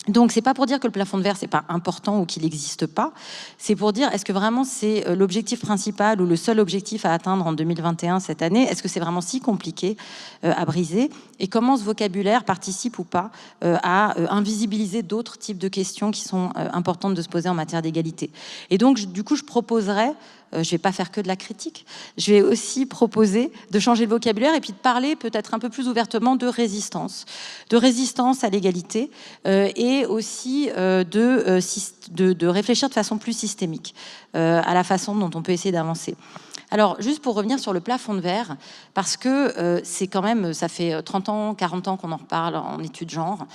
Donc, c'est pas pour dire que le plafond de verre, c'est pas important ou qu'il n'existe pas. C'est pour dire, est-ce que vraiment c'est l'objectif principal ou le seul objectif à atteindre en 2021, cette année? Est-ce que c'est vraiment si compliqué à briser? Et comment ce vocabulaire participe ou pas à invisibiliser d'autres types de questions qui sont importantes de se poser en matière d'égalité? Et donc, du coup, je proposerais, je ne vais pas faire que de la critique, je vais aussi proposer de changer le vocabulaire et puis de parler peut-être un peu plus ouvertement de résistance à l'égalité et aussi de réfléchir de façon plus systémique à la façon dont on peut essayer d'avancer. Alors, juste pour revenir sur le plafond de verre, parce que c'est quand même, ça fait 30 ans, 40 ans qu'on en reparle en études genre,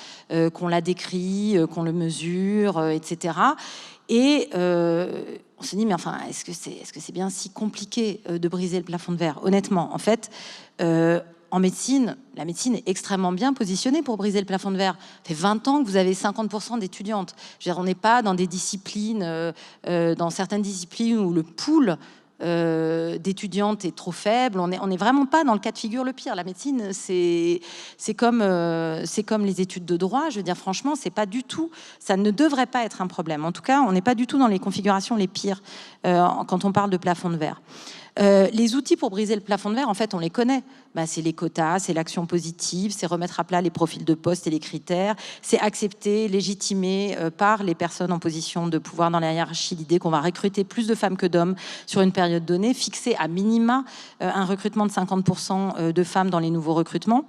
qu'on l'a décrit, qu'on le mesure, etc. Et on se dit, mais enfin, est-ce que c'est bien si compliqué de briser le plafond de verre? Honnêtement, en fait, en médecine, la médecine est extrêmement bien positionnée pour briser le plafond de verre. Ça fait 20 ans que vous avez 50% d'étudiantes. Je veux dire, on n'est pas dans des disciplines, dans certaines disciplines où le pool d'étudiantes est trop faible. On est vraiment pas dans le cas de figure le pire. La médecine, c'est comme les études de droit. Je veux dire, franchement, c'est pas du tout, ça ne devrait pas être un problème. En tout cas, on n'est pas du tout dans les configurations les pires quand on parle de plafond de verre. Les outils pour briser le plafond de verre, en fait, on les connaît. C'est les quotas, c'est l'action positive, c'est remettre à plat les profils de poste et les critères, c'est accepter, légitimer par les personnes en position de pouvoir dans la hiérarchie l'idée qu'on va recruter plus de femmes que d'hommes sur une période donnée, fixer à minima un recrutement de 50% de femmes dans les nouveaux recrutements.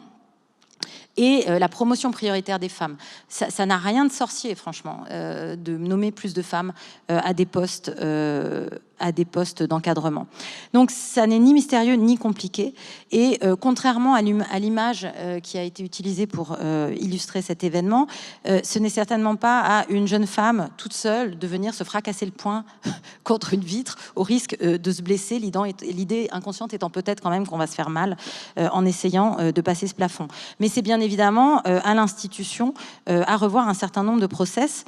Et la promotion prioritaire des femmes. Ça n'a rien de sorcier, franchement, de nommer plus de femmes à des postes d'encadrement. Donc, ça n'est ni mystérieux ni compliqué. Et contrairement à l'image qui a été utilisée pour illustrer cet événement, ce n'est certainement pas à une jeune femme toute seule de venir se fracasser le poing contre une vitre au risque de se blesser, l'idée inconsciente étant peut-être quand même qu'on va se faire mal en essayant de passer ce plafond. Mais c'est bien évidemment à l'institution à revoir un certain nombre de process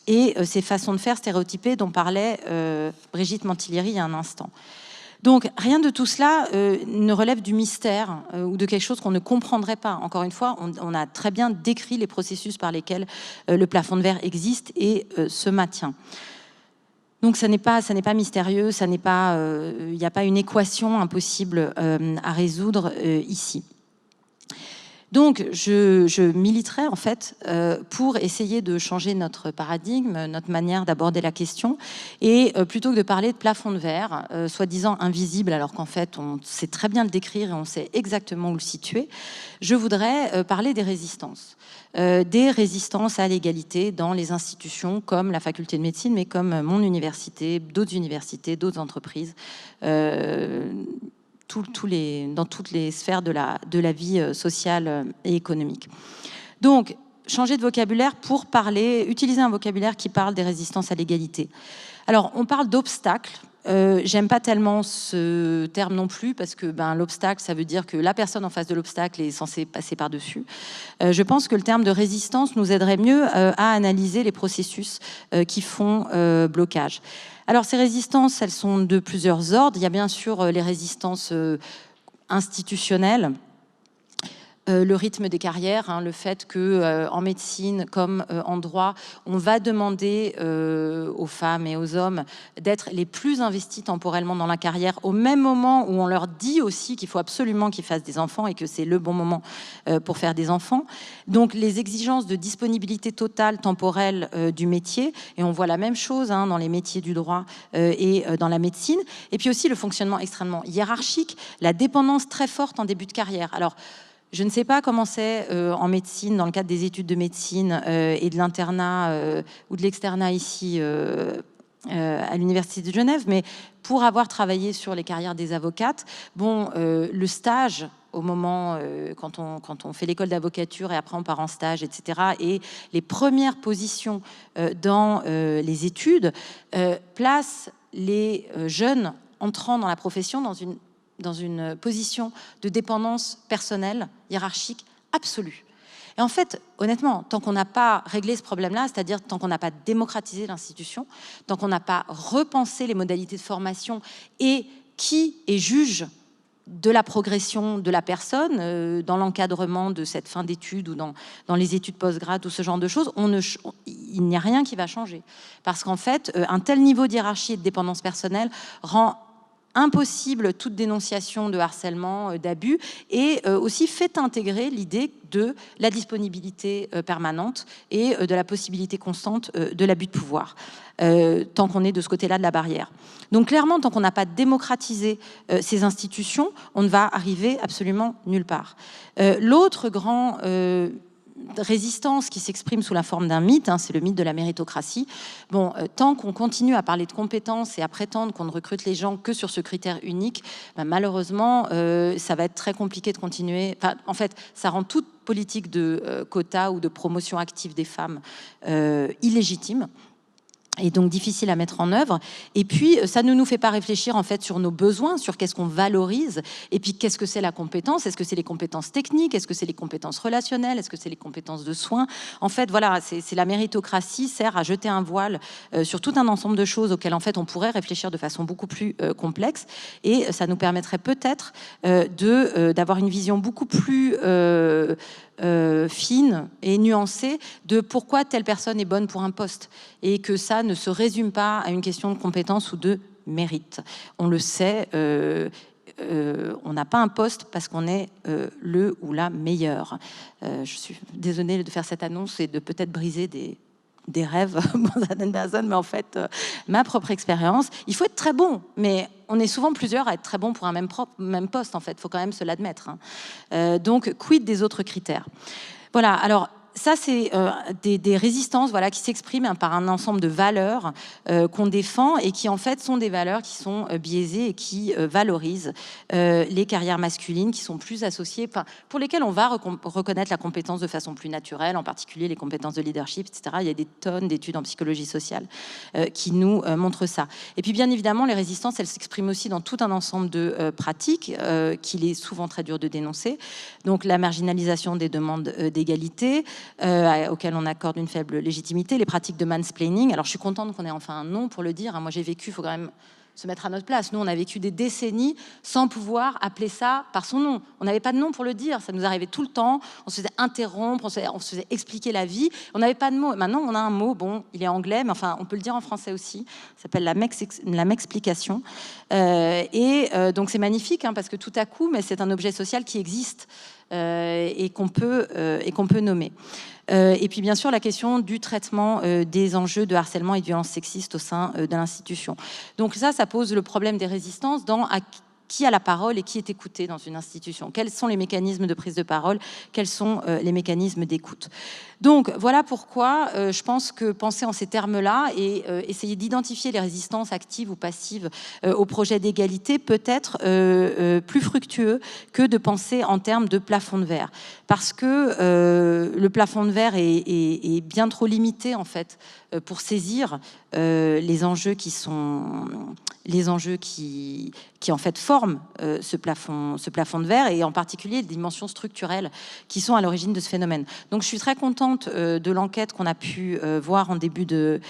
et ces façons de faire stéréotypées dont parlait Brigitte Mantillieri il y a un instant. Donc, rien de tout cela ne relève du mystère ou de quelque chose qu'on ne comprendrait pas. Encore une fois, on a très bien décrit les processus par lesquels le plafond de verre existe et se maintient. Donc, ça n'est pas mystérieux, il n'y a pas une équation impossible à résoudre ici. Donc, je militerai en fait pour essayer de changer notre paradigme, notre manière d'aborder la question, et plutôt que de parler de plafond de verre, soi-disant invisible, alors qu'en fait on sait très bien le décrire et on sait exactement où le situer, je voudrais parler des résistances à l'égalité dans les institutions comme la faculté de médecine, mais comme mon université, d'autres entreprises. Dans toutes les sphères de la vie sociale et économique. Donc, changer de vocabulaire pour utiliser un vocabulaire qui parle des résistances à l'égalité. Alors, on parle d'obstacles. J'aime pas tellement ce terme non plus, parce que l'obstacle, ça veut dire que la personne en face de l'obstacle est censée passer par-dessus. Je pense que le terme de résistance nous aiderait mieux à analyser les processus qui font blocage. Alors, ces résistances, elles sont de plusieurs ordres. Il y a bien sûr les résistances institutionnelles, le rythme des carrières, le fait qu'en médecine comme en droit, on va demander aux femmes et aux hommes d'être les plus investis temporellement dans la carrière, au même moment où on leur dit aussi qu'il faut absolument qu'ils fassent des enfants et que c'est le bon moment pour faire des enfants. Donc les exigences de disponibilité totale temporelle du métier, et on voit la même chose dans les métiers du droit et dans la médecine, et puis aussi le fonctionnement extrêmement hiérarchique, la dépendance très forte en début de carrière. Alors, je ne sais pas comment c'est en médecine, dans le cadre des études de médecine et de l'internat ou de l'externat ici à l'Université de Genève, mais pour avoir travaillé sur les carrières des avocates, le stage au moment quand on fait l'école d'avocature et après on part en stage, etc., et les premières positions dans les études placent les jeunes entrant dans la profession dans une position de dépendance personnelle, hiérarchique, absolue. Et en fait, honnêtement, tant qu'on n'a pas réglé ce problème-là, c'est-à-dire tant qu'on n'a pas démocratisé l'institution, tant qu'on n'a pas repensé les modalités de formation et qui est juge de la progression de la personne dans l'encadrement de cette fin d'études ou dans les études post-grad ou ce genre de choses, il n'y a rien qui va changer. Parce qu'en fait, un tel niveau de hiérarchie et de dépendance personnelle rend impossible toute dénonciation de harcèlement, d'abus, et aussi fait intégrer l'idée de la disponibilité permanente et de la possibilité constante de l'abus de pouvoir, tant qu'on est de ce côté-là de la barrière. Donc clairement, tant qu'on n'a pas démocratisé ces institutions, on ne va arriver absolument nulle part. L'autre grand résistance qui s'exprime sous la forme d'un mythe, c'est le mythe de la méritocratie. Tant qu'on continue à parler de compétences et à prétendre qu'on ne recrute les gens que sur ce critère unique, malheureusement, ça va être très compliqué de continuer. En fait, ça rend toute politique de quota ou de promotion active des femmes illégitime. Et donc difficile à mettre en œuvre. Et puis, ça ne nous fait pas réfléchir en fait sur nos besoins, sur qu'est-ce qu'on valorise, et puis qu'est-ce que c'est la compétence. Est-ce que c'est les compétences techniques? Est-ce que c'est les compétences relationnelles? Est-ce que c'est les compétences de soins? En fait, voilà, c'est la méritocratie sert à jeter un voile sur tout un ensemble de choses auxquelles en fait on pourrait réfléchir de façon beaucoup plus complexe, et ça nous permettrait peut-être d'avoir une vision beaucoup plus fine et nuancée de pourquoi telle personne est bonne pour un poste, et que ça ne se résume pas à une question de compétence ou de mérite. On le sait, on n'a pas un poste parce qu'on est le ou la meilleure. Je suis désolée de faire cette annonce et de peut-être briser des rêves pour certaines personnes, mais en fait, ma propre expérience, il faut être très bon, mais on est souvent plusieurs à être très bons pour un même poste, en fait, il faut quand même se l'admettre. Donc, quid des autres critères? Voilà, alors, ça, c'est des résistances qui s'expriment par un ensemble de valeurs qu'on défend et qui, en fait, sont des valeurs qui sont biaisées et qui valorisent les carrières masculines qui sont plus associées, pour lesquelles on va reconnaître la compétence de façon plus naturelle, en particulier les compétences de leadership, etc. Il y a des tonnes d'études en psychologie sociale qui nous montrent ça. Et puis, bien évidemment, les résistances, elles s'expriment aussi dans tout un ensemble de pratiques qu'il est souvent très dur de dénoncer. Donc, la marginalisation des demandes d'égalité, auxquelles on accorde une faible légitimité, les pratiques de mansplaining. Alors, je suis contente qu'on ait enfin un nom pour le dire. Moi, j'ai vécu, il faut quand même se mettre à notre place. Nous, on a vécu des décennies sans pouvoir appeler ça par son nom. On n'avait pas de nom pour le dire. Ça nous arrivait tout le temps. On se faisait interrompre, on se faisait expliquer la vie. On n'avait pas de mot. Maintenant, on a un mot. Bon, il est anglais, mais enfin, on peut le dire en français aussi. Ça s'appelle la m'explication. Donc, c'est magnifique, hein, parce que tout à coup, mais c'est un objet social qui existe et qu'on peut nommer. Et puis bien sûr la question du traitement des enjeux de harcèlement et de violence sexiste au sein de l'institution. Donc ça pose le problème des résistances dans qui a la parole et qui est écouté dans une institution. Quels sont les mécanismes de prise de parole? Quels sont les mécanismes d'écoute? Donc voilà pourquoi je pense que penser en ces termes-là et essayer d'identifier les résistances actives ou passives au projet d'égalité peut être plus fructueux que de penser en termes de plafond de verre. Parce que le plafond de verre est bien trop limité en fait pour saisir les enjeux qui en fait forment ce plafond de verre et en particulier les dimensions structurelles qui sont à l'origine de ce phénomène. Donc je suis très contente de l'enquête qu'on a pu voir en début de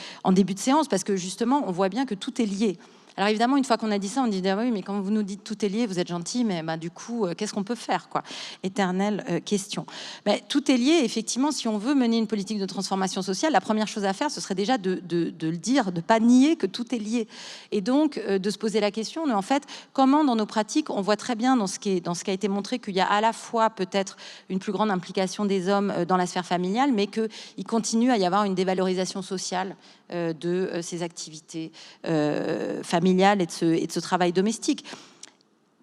séance parce que justement on voit bien que tout est lié. Alors évidemment, une fois qu'on a dit ça, on dit ah oui, mais quand vous nous dites tout est lié, vous êtes gentil, mais bah, du coup, qu'est-ce qu'on peut faire, quoi? Éternelle question. Mais tout est lié, effectivement, si on veut mener une politique de transformation sociale, la première chose à faire, ce serait déjà de le dire, de ne pas nier que tout est lié. Et donc, de se poser la question, mais en fait, comment dans nos pratiques, on voit très bien dans ce qui a été montré qu'il y a à la fois peut-être une plus grande implication des hommes dans la sphère familiale, mais qu'il continue à y avoir une dévalorisation sociale de ces activités familiales et de ce travail domestique.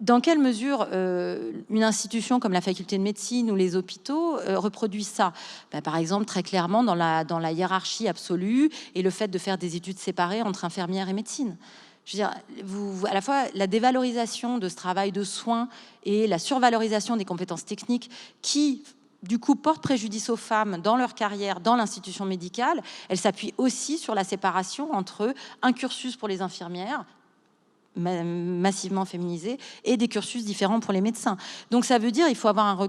Dans quelle mesure une institution comme la faculté de médecine ou les hôpitaux reproduisent ça? Par exemple, très clairement, dans la hiérarchie absolue et le fait de faire des études séparées entre infirmières et médecine. Je veux dire, à la fois la dévalorisation de ce travail de soins et la survalorisation des compétences techniques qui du coup, porte préjudice aux femmes dans leur carrière, dans l'institution médicale. Elle s'appuie aussi sur la séparation entre un cursus pour les infirmières, massivement féminisé, et des cursus différents pour les médecins. Donc ça veut dire qu'il faut avoir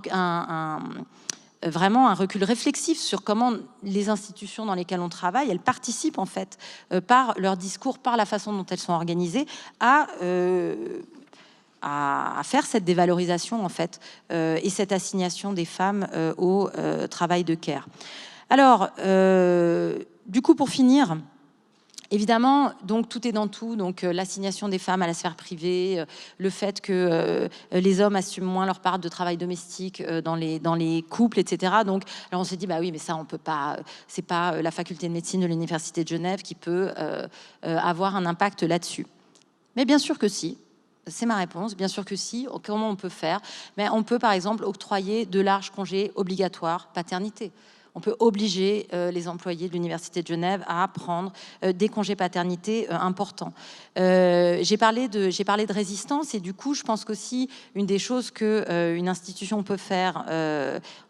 vraiment un recul réflexif sur comment les institutions dans lesquelles on travaille, elles participent en fait, par leur discours, par la façon dont elles sont organisées, à faire cette dévalorisation en fait et cette assignation des femmes au travail de care. Alors, du coup, pour finir, évidemment, donc tout est dans tout. Donc l'assignation des femmes à la sphère privée, le fait que les hommes assument moins leur part de travail domestique dans les couples, etc. Donc, alors on s'est dit bah oui, mais ça on peut pas. C'est pas la faculté de médecine de l'université de Genève qui peut avoir un impact là-dessus. Mais bien sûr que si. C'est ma réponse, bien sûr que si. Comment on peut faire? Mais on peut par exemple octroyer de larges congés obligatoires paternité. On peut obliger les employés de l'Université de Genève à prendre des congés paternité importants. J'ai parlé de résistance et du coup, je pense qu'aussi une des choses qu'une institution peut faire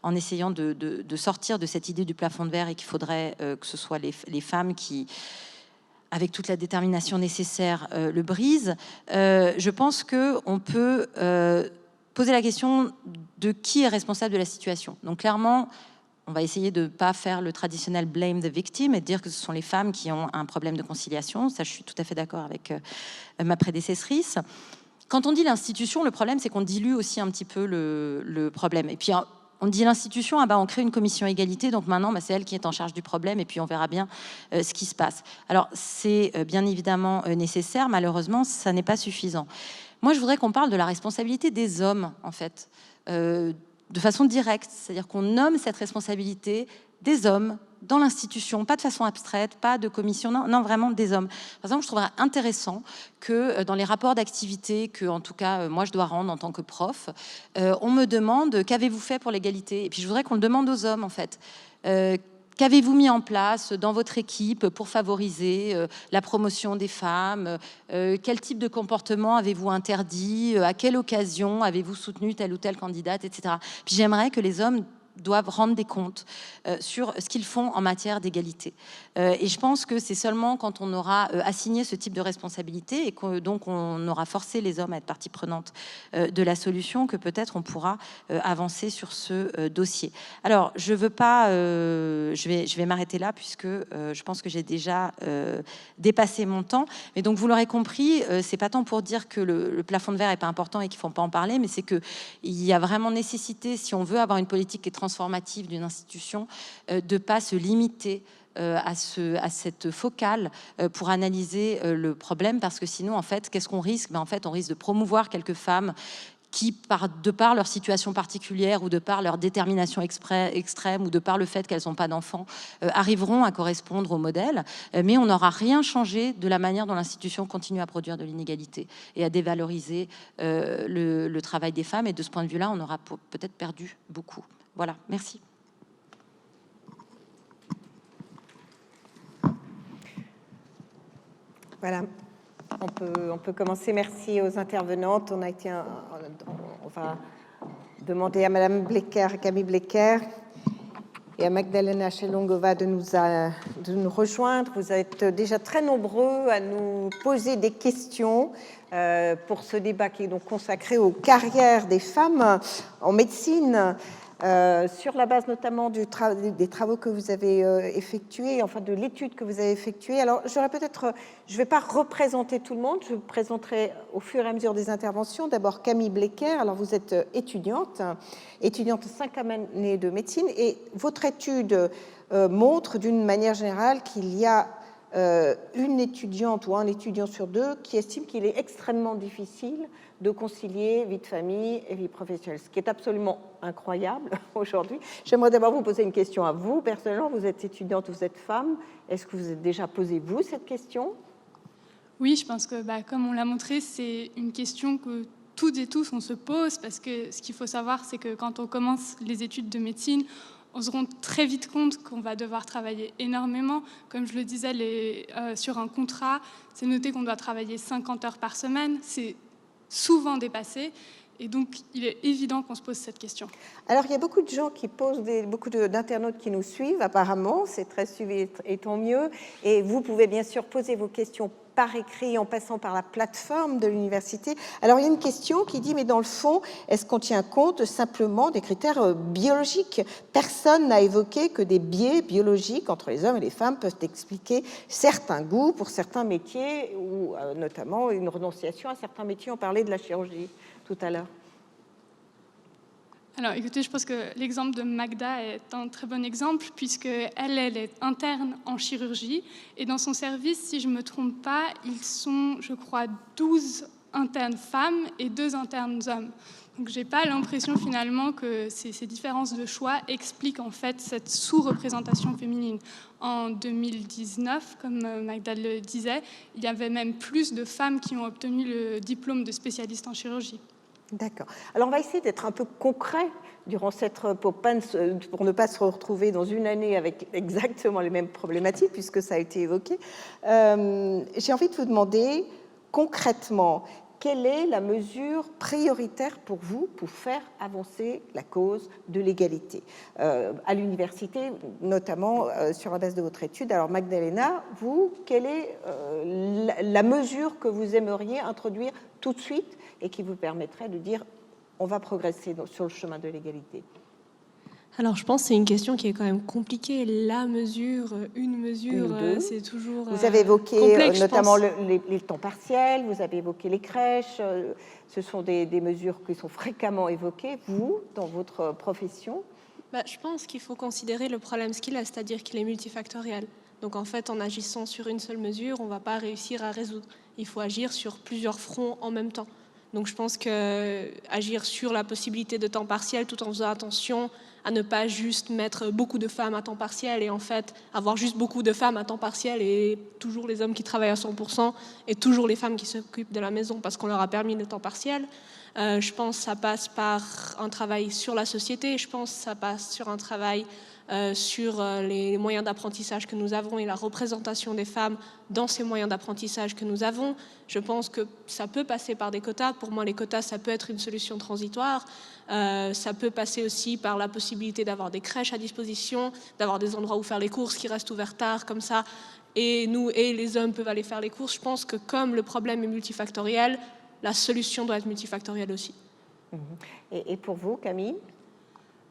en essayant de sortir de cette idée du plafond de verre et qu'il faudrait que ce soit les femmes qui, avec toute la détermination nécessaire, le brise. Je pense qu'on peut poser la question de qui est responsable de la situation. Donc clairement, on va essayer de ne pas faire le traditionnel blame the victim et de dire que ce sont les femmes qui ont un problème de conciliation. Ça, je suis tout à fait d'accord avec ma prédécessrice. Quand on dit l'institution, le problème, c'est qu'on dilue aussi un petit peu le problème. Et puis, on dit l'institution, on crée une commission égalité, donc maintenant, c'est elle qui est en charge du problème, et puis on verra bien ce qui se passe. Alors, c'est bien évidemment nécessaire, malheureusement, ça n'est pas suffisant. Moi, je voudrais qu'on parle de la responsabilité des hommes, en fait, de façon directe, c'est-à-dire qu'on nomme cette responsabilité des hommes dans l'institution, pas de façon abstraite, pas de commission, non, vraiment des hommes. Par exemple, je trouverais intéressant que dans les rapports d'activité que, en tout cas, moi, je dois rendre en tant que prof, on me demande « Qu'avez-vous fait pour l'égalité ?» Et puis, je voudrais qu'on le demande aux hommes, en fait. Qu'avez-vous mis en place dans votre équipe pour favoriser la promotion des femmes? Quel type de comportement avez-vous interdit? À quelle occasion avez-vous soutenu telle ou telle candidate, etc. Puis j'aimerais que les hommes doivent rendre des comptes sur ce qu'ils font en matière d'égalité. Et je pense que c'est seulement quand on aura assigné ce type de responsabilité et que donc on aura forcé les hommes à être partie prenante de la solution que peut-être on pourra avancer sur ce dossier. Alors, je veux pas, je vais m'arrêter là puisque je pense que j'ai déjà dépassé mon temps. Mais donc, vous l'aurez compris, c'est pas tant pour dire que le plafond de verre est pas important et qu'il faut pas en parler, mais c'est que il y a vraiment nécessité, si on veut avoir une politique qui est transformative d'une institution, de pas se limiter à cette focale pour analyser le problème, parce que sinon, en fait, qu'est-ce qu'on risque? En fait, on risque de promouvoir quelques femmes qui, de par leur situation particulière ou de par leur détermination extrême ou de par le fait qu'elles n'ont pas d'enfants, arriveront à correspondre au modèle, mais on n'aura rien changé de la manière dont l'institution continue à produire de l'inégalité et à dévaloriser le travail des femmes. Et de ce point de vue-là, on aura peut-être perdu beaucoup. Voilà, merci. Voilà, on peut commencer. Merci aux intervenantes. On va demander à Madame Blecker, Camille Blecker et à Magdalena Chelongova de nous rejoindre. Vous êtes déjà très nombreux à nous poser des questions pour ce débat qui est donc consacré aux carrières des femmes en médecine. Sur la base notamment des travaux que vous avez effectués, enfin de l'étude que vous avez effectuée. Alors, je ne vais pas représenter tout le monde, je vous présenterai au fur et à mesure des interventions. D'abord, Camille Blecker. Alors, vous êtes étudiante en 5e année de médecine, et votre étude montre d'une manière générale qu'il y a une étudiante ou un étudiant sur deux qui estime qu'il est extrêmement difficile de concilier vie de famille et vie professionnelle, ce qui est absolument incroyable aujourd'hui. J'aimerais d'abord vous poser une question à vous, personnellement. Vous êtes étudiante, vous êtes femme. Est-ce que vous avez déjà posé, vous, cette question? Oui, je pense que, comme on l'a montré, c'est une question que toutes et tous, on se pose, parce que ce qu'il faut savoir, c'est que quand on commence les études de médecine, on se rend très vite compte qu'on va devoir travailler énormément. Comme je le disais, sur un contrat, c'est noté qu'on doit travailler 50 heures par semaine. C'est souvent dépassé, et donc il est évident qu'on se pose cette question. Alors, il y a beaucoup de gens qui posent, beaucoup d'internautes qui nous suivent, apparemment, c'est très suivi et tant mieux, et vous pouvez bien sûr poser vos questions par écrit en passant par la plateforme de l'université. Alors, il y a une question qui dit, mais dans le fond, est-ce qu'on tient compte simplement des critères biologiques? Personne n'a évoqué que des biais biologiques entre les hommes et les femmes peuvent expliquer certains goûts pour certains métiers, ou notamment une renonciation à certains métiers. On parlait de la chirurgie tout à l'heure. Alors, écoutez, je pense que l'exemple de Magda est un très bon exemple, puisqu'elle est interne en chirurgie, et dans son service, si je ne me trompe pas, ils sont, je crois, 12 internes femmes et 2 internes hommes. Donc, je n'ai pas l'impression finalement que ces différences de choix expliquent en fait cette sous-représentation féminine. En 2019, comme Magda le disait, il y avait même plus de femmes qui ont obtenu le diplôme de spécialiste en chirurgie. D'accord. Alors, on va essayer d'être un peu concret durant pour ne pas se retrouver dans une année avec exactement les mêmes problématiques, puisque ça a été évoqué. J'ai envie de vous demander concrètement, quelle est la mesure prioritaire pour vous pour faire avancer la cause de l'égalité à l'université, notamment sur la base de votre étude? Alors, Magdalena, vous, quelle est la mesure que vous aimeriez introduire tout de suite et qui vous permettrait de dire on va progresser sur le chemin de l'égalité? Alors, je pense que c'est une question qui est quand même compliquée. La mesure, une mesure, c'est toujours Vous avez évoqué complexe, notamment les temps partiels, vous avez évoqué les crèches. Ce sont des mesures qui sont fréquemment évoquées, vous, dans votre profession. Je pense qu'il faut considérer le problème ce qu'il a, c'est-à-dire qu'il est multifactoriel. Donc, en fait, en agissant sur une seule mesure, on ne va pas réussir à résoudre. Il faut agir sur plusieurs fronts en même temps. Donc, je pense qu'agir sur la possibilité de temps partiel tout en faisant attention à ne pas juste mettre beaucoup de femmes à temps partiel et en fait avoir juste beaucoup de femmes à temps partiel et toujours les hommes qui travaillent à 100% et toujours les femmes qui s'occupent de la maison parce qu'on leur a permis le temps partiel. Je pense que ça passe par un travail sur la société. Je pense que ça passe sur un travail sur les moyens d'apprentissage que nous avons et la représentation des femmes dans ces moyens d'apprentissage que nous avons. Je pense que ça peut passer par des quotas. Pour moi, les quotas, ça peut être une solution transitoire. Ça peut passer aussi par la possibilité d'avoir des crèches à disposition, d'avoir des endroits où faire les courses qui restent ouverts tard, comme ça. Et nous et les hommes peuvent aller faire les courses. Je pense que comme le problème est multifactoriel, la solution doit être multifactorielle aussi. Et pour vous, Camille?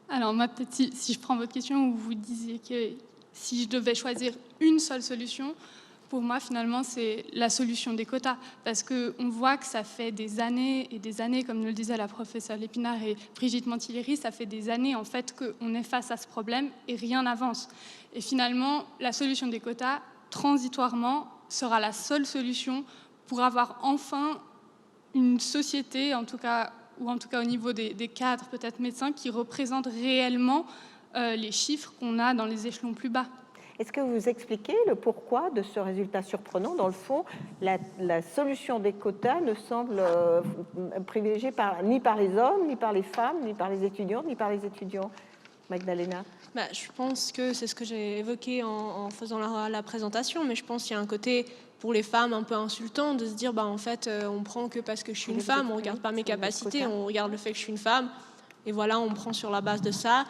Alors, si je prends votre question où vous disiez que si je devais choisir une seule solution, pour moi, finalement, c'est la solution des quotas. Parce qu'on voit que ça fait des années et des années, comme nous le disait la professeure Lépinard et Brigitte Montilleri, ça fait des années, en fait, qu'on est face à ce problème et rien n'avance. Et finalement, la solution des quotas, transitoirement, sera la seule solution pour avoir enfin une société, en tout cas au niveau des cadres, peut-être médecins, qui représentent réellement les chiffres qu'on a dans les échelons plus bas. Est-ce que vous expliquez le pourquoi de ce résultat surprenant? Dans le fond, la solution des quotas ne semble privilégiée ni par les hommes, ni par les femmes, ni par les étudiants, ni par les étudiants. Magdalena? Je pense que c'est ce que j'ai évoqué en faisant la présentation, mais je pense qu'il y a un côté pour les femmes un peu insultant de se dire en fait on prend que parce que je suis une femme, on ne regarde pas mes capacités, on regarde le fait que je suis une femme et voilà, on prend sur la base de ça.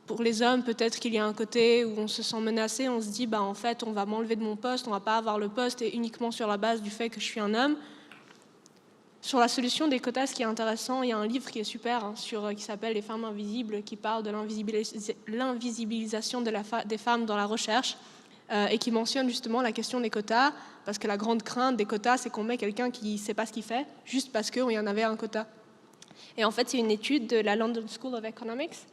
Pour les hommes, peut-être qu'il y a un côté où on se sent menacé, on se dit en fait on va m'enlever de mon poste, on va pas avoir le poste et uniquement sur la base du fait que je suis un homme. Sur la solution des quotas, ce qui est intéressant, il y a un livre qui est super qui s'appelle Les femmes invisibles, qui parle de l'invisibilisation des femmes dans la recherche et qui mentionne justement la question des quotas, parce que la grande crainte des quotas, c'est qu'on met quelqu'un qui ne sait pas ce qu'il fait, juste parce qu'il y en avait un quota. Et en fait, c'est une étude de la London School of Economics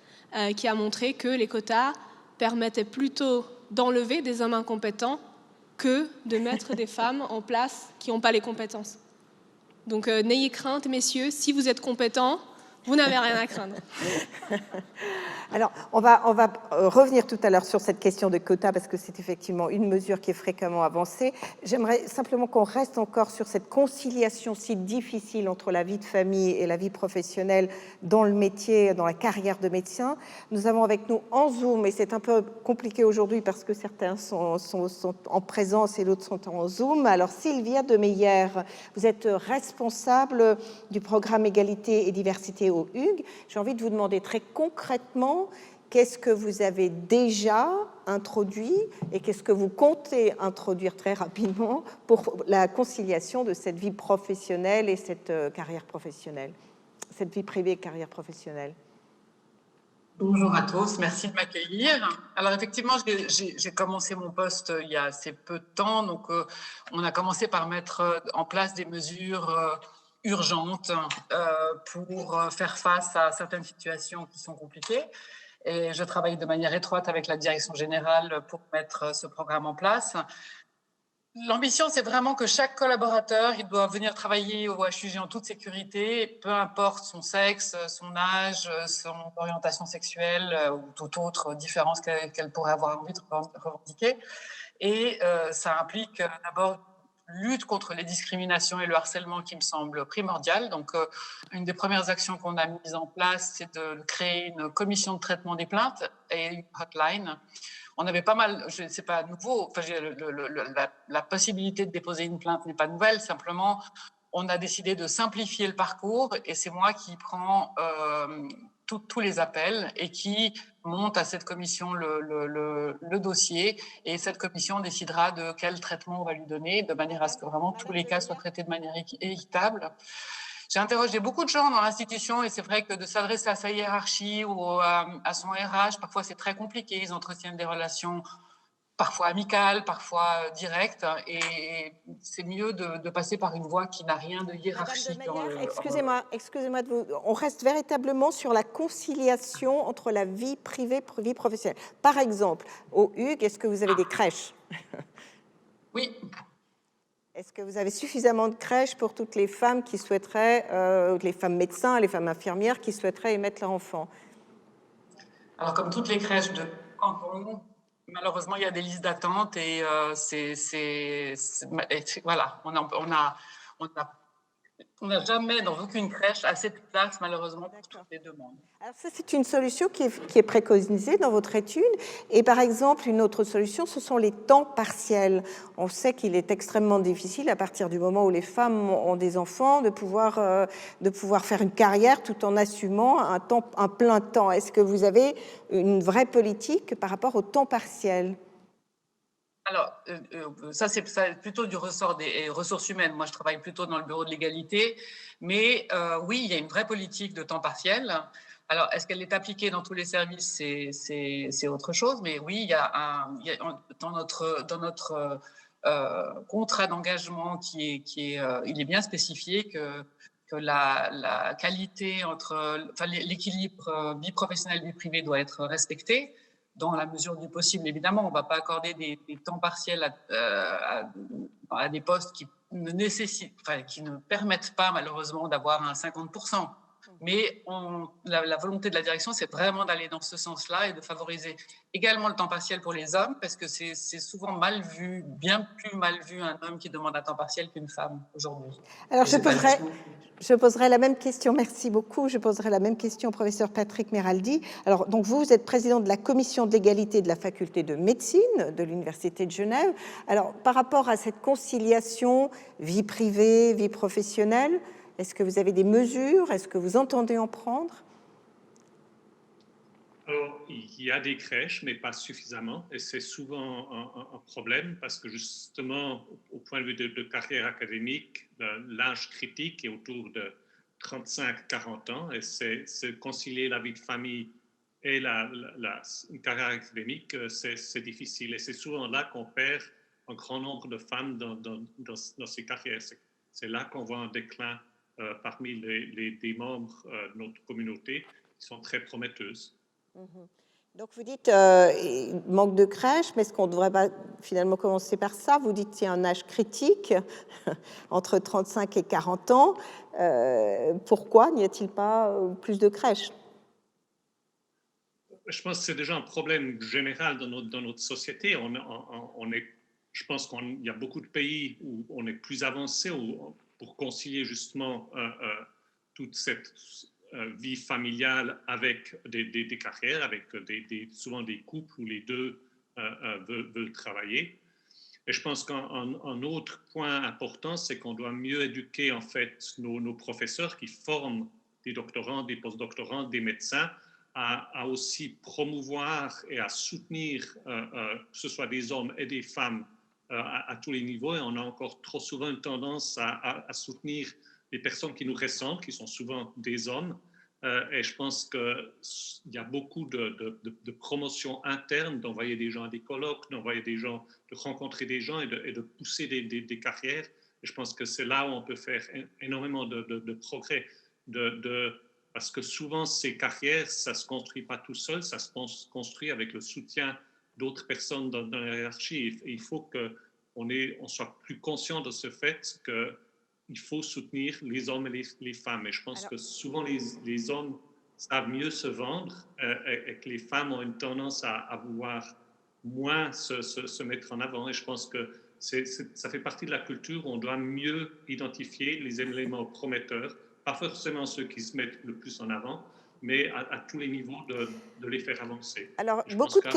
qui a montré que les quotas permettaient plutôt d'enlever des hommes incompétents que de mettre des femmes en place qui n'ont pas les compétences. Donc, n'ayez crainte, messieurs, si vous êtes compétents, vous n'avez rien à craindre. Alors, on va revenir tout à l'heure sur cette question de quotas, parce que c'est effectivement une mesure qui est fréquemment avancée. J'aimerais simplement qu'on reste encore sur cette conciliation si difficile entre la vie de famille et la vie professionnelle dans le métier, dans la carrière de médecin. Nous avons avec nous en Zoom, et c'est un peu compliqué aujourd'hui parce que certains sont en présence et d'autres sont en Zoom. Alors, Sylvia de Meyer, vous êtes responsable du programme Égalité et Diversité au Hugues. J'ai envie de vous demander très concrètement qu'est-ce que vous avez déjà introduit et qu'est-ce que vous comptez introduire très rapidement pour la conciliation de cette vie professionnelle et cette carrière professionnelle, cette vie privée et carrière professionnelle. Bonjour à tous, merci de m'accueillir. Alors effectivement, j'ai commencé mon poste il y a assez peu de temps, donc on a commencé par mettre en place des mesures urgentes pour faire face à certaines situations qui sont compliquées. Et je travaille de manière étroite avec la direction générale pour mettre ce programme en place. L'ambition, c'est vraiment que chaque collaborateur, il doit venir travailler au HUG en toute sécurité, peu importe son sexe, son âge, son orientation sexuelle ou toute autre différence qu'elle pourrait avoir envie de revendiquer. Et ça implique d'abord lutte contre les discriminations et le harcèlement qui me semble primordial. Donc, une des premières actions qu'on a mises en place, c'est de créer une commission de traitement des plaintes et une hotline. On avait pas mal, c'est pas nouveau, enfin, la possibilité de déposer une plainte n'est pas nouvelle, simplement on a décidé de simplifier le parcours et c'est moi qui prends tous les appels et qui monte à cette commission le dossier et cette commission décidera de quel traitement on va lui donner de manière à ce que vraiment tous les cas soient traités de manière équitable. J'ai interrogé beaucoup de gens dans l'institution et c'est vrai que de s'adresser à sa hiérarchie ou à son RH, parfois c'est très compliqué. Ils entretiennent des relations parfois amicales, parfois directes et c'est mieux de passer par une voie qui n'a rien de hiérarchique. Excusez-moi de vous... On reste véritablement sur la conciliation entre la vie privée et vie professionnelle. Par exemple, au Hugues, est-ce que vous avez des crèches? Oui. Est-ce que vous avez suffisamment de crèches pour toutes les femmes qui souhaiteraient, les femmes médecins, les femmes infirmières qui souhaiteraient émettre leur enfant? Alors, comme toutes les crèches de canton, malheureusement, il y a des listes d'attente et voilà, On n'a jamais, dans aucune crèche, assez de place, malheureusement, pour toutes les demandes. Alors ça, c'est une solution qui est préconisée dans votre étude. Et par exemple, une autre solution, ce sont les temps partiels. On sait qu'il est extrêmement difficile, à partir du moment où les femmes ont des enfants, de pouvoir faire une carrière tout en assumant un plein temps. Est-ce que vous avez une vraie politique par rapport au temps partiel ? Alors, ça, c'est plutôt du ressort des ressources humaines. Moi, je travaille plutôt dans le bureau de l'égalité. Mais oui, il y a une vraie politique de temps partiel. Alors, est-ce qu'elle est appliquée dans tous les services? C'est autre chose. Mais oui, dans notre contrat d'engagement, il est bien spécifié que la qualité l'équilibre vie professionnelle, vie privée doit être respecté. Dans la mesure du possible, évidemment, on ne va pas accorder des temps partiels à des postes qui ne permettent pas, malheureusement, d'avoir un 50%. Mais la volonté de la direction, c'est vraiment d'aller dans ce sens-là et de favoriser également le temps partiel pour les hommes, parce que c'est souvent mal vu, bien plus mal vu un homme qui demande un temps partiel qu'une femme aujourd'hui. Alors, je poserai la même question, merci beaucoup, je poserai la même question au professeur Patrick Meraldi. Alors, donc vous êtes président de la commission de l'égalité de la faculté de médecine de l'Université de Genève. Alors, par rapport à cette conciliation vie privée, vie professionnelle, est-ce que vous avez des mesures? Est-ce que vous entendez en prendre? Alors, il y a des crèches, mais pas suffisamment. Et c'est souvent un problème parce que justement, au point de vue de carrière académique, l'âge critique est autour de 35-40 ans. Et c'est concilier la vie de famille et une carrière académique, c'est difficile. Et c'est souvent là qu'on perd un grand nombre de femmes dans ces carrières. C'est là qu'on voit un déclin parmi les membres de notre communauté qui sont très prometteuses. Donc vous dites manque de crèche, mais est-ce qu'on ne devrait pas finalement commencer par ça? Vous dites qu'il y a un âge critique entre 35 et 40 ans. Pourquoi n'y a-t-il pas plus de crèches? Je pense que c'est déjà un problème général dans notre société. Je pense qu'il y a beaucoup de pays où on est plus avancé pour concilier justement toute cette vie familiale avec des carrières, avec souvent des couples où les deux veulent travailler. Et je pense qu'un autre point important, c'est qu'on doit mieux éduquer en fait nos professeurs qui forment des doctorants, des postdoctorants, des médecins, à aussi promouvoir et à soutenir que ce soit des hommes et des femmes à tous les niveaux. Et on a encore trop souvent une tendance à soutenir les personnes qui nous ressemblent, qui sont souvent des hommes. Et je pense qu'il y a beaucoup de promotion interne, d'envoyer des gens à des colloques, d'envoyer des gens, de rencontrer des gens et de pousser des carrières. Et je pense que c'est là où on peut faire énormément de progrès. Parce que souvent, ces carrières, ça ne se construit pas tout seul, ça se construit avec le soutien d'autres personnes dans la hiérarchie. Et il faut qu'on soit plus conscient de ce fait qu'il faut soutenir les hommes et les femmes. Et je pense que souvent, les hommes savent mieux se vendre et que les femmes ont une tendance à vouloir moins se mettre en avant. Et je pense que ça fait partie de la culture où on doit mieux identifier les éléments prometteurs, pas forcément ceux qui se mettent le plus en avant, mais à tous les niveaux de les faire avancer. Alors, beaucoup de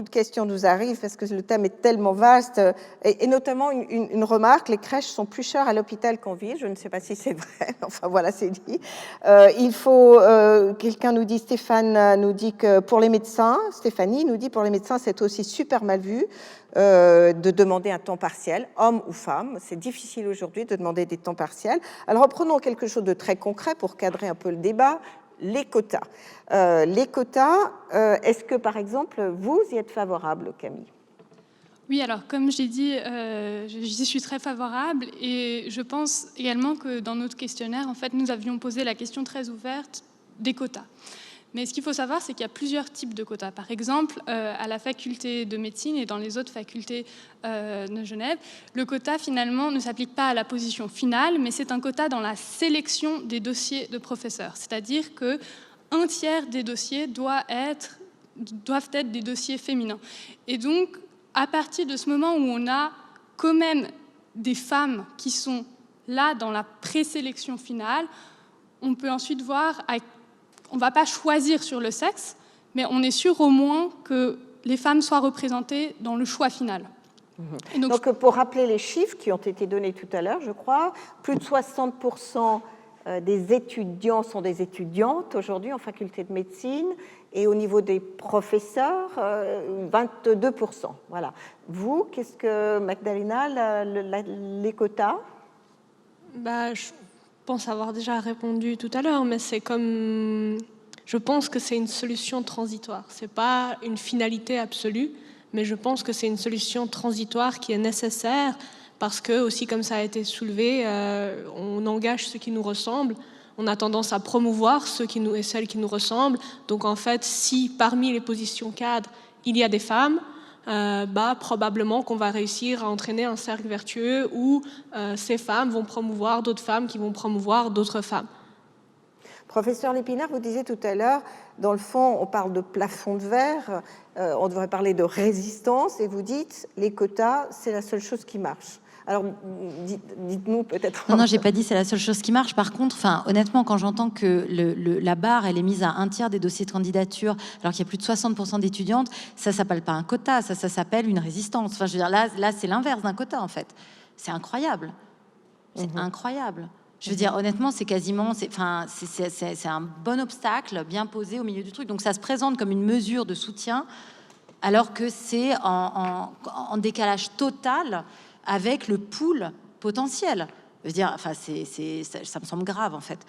questions nous arrivent parce que le thème est tellement vaste, et notamment une remarque, les crèches sont plus chères à l'hôpital qu'en ville, je ne sais pas si c'est vrai, enfin voilà, c'est dit. Quelqu'un nous dit, Stéphane nous dit que pour les médecins, Stéphanie nous dit pour les médecins, c'est aussi super mal vu de demander un temps partiel, homme ou femme. C'est difficile aujourd'hui de demander des temps partiels. Alors reprenons quelque chose de très concret pour cadrer un peu le débat, les quotas. Est-ce que par exemple vous y êtes favorable, Camille? Oui, alors comme j'ai dit, j'y suis très favorable et je pense également que dans notre questionnaire, en fait, nous avions posé la question très ouverte des quotas. Mais ce qu'il faut savoir, c'est qu'il y a plusieurs types de quotas. Par exemple, à la faculté de médecine et dans les autres facultés de Genève, le quota, finalement, ne s'applique pas à la position finale, mais c'est un quota dans la sélection des dossiers de professeurs. C'est-à-dire qu'un tiers des dossiers doivent être des dossiers féminins. Et donc, à partir de ce moment où on a quand même des femmes qui sont là dans la présélection finale, on peut ensuite voir, on ne va pas choisir sur le sexe, mais on est sûr au moins que les femmes soient représentées dans le choix final. Et donc, pour rappeler les chiffres qui ont été donnés tout à l'heure, je crois, plus de 60% des étudiants sont des étudiantes aujourd'hui en faculté de médecine, et au niveau des professeurs, 22%. Voilà. Vous, qu'est-ce que, Magdalena, les quotas? Je pense avoir déjà répondu tout à l'heure, mais c'est comme... Je pense que c'est une solution transitoire. Ce n'est pas une finalité absolue, mais je pense que c'est une solution transitoire qui est nécessaire parce que, aussi comme ça a été soulevé, on engage ceux qui nous ressemblent. On a tendance à promouvoir ceux et celles qui nous ressemblent. Donc en fait, si parmi les positions cadres, il y a des femmes, probablement qu'on va réussir à entraîner un cercle vertueux où ces femmes vont promouvoir d'autres femmes qui vont promouvoir d'autres femmes. Professeur Lépinard, vous disiez tout à l'heure, dans le fond, on parle de plafond de verre, on devrait parler de résistance, et vous dites, les quotas, c'est la seule chose qui marche. Alors, dites-nous peut-être... Non, j'ai pas dit c'est la seule chose qui marche. Par contre, honnêtement, quand j'entends que la barre, elle est mise à 1/3 des dossiers de candidature, alors qu'il y a plus de 60% d'étudiantes, ça s'appelle pas un quota, ça s'appelle une résistance. Enfin, je veux dire, là c'est l'inverse d'un quota, en fait. C'est incroyable. C'est incroyable. Je veux dire, honnêtement, c'est quasiment... C'est un bon obstacle bien posé au milieu du truc. Donc, ça se présente comme une mesure de soutien, alors que c'est en décalage total avec le pool potentiel. Je veux dire, ça me semble grave, en fait.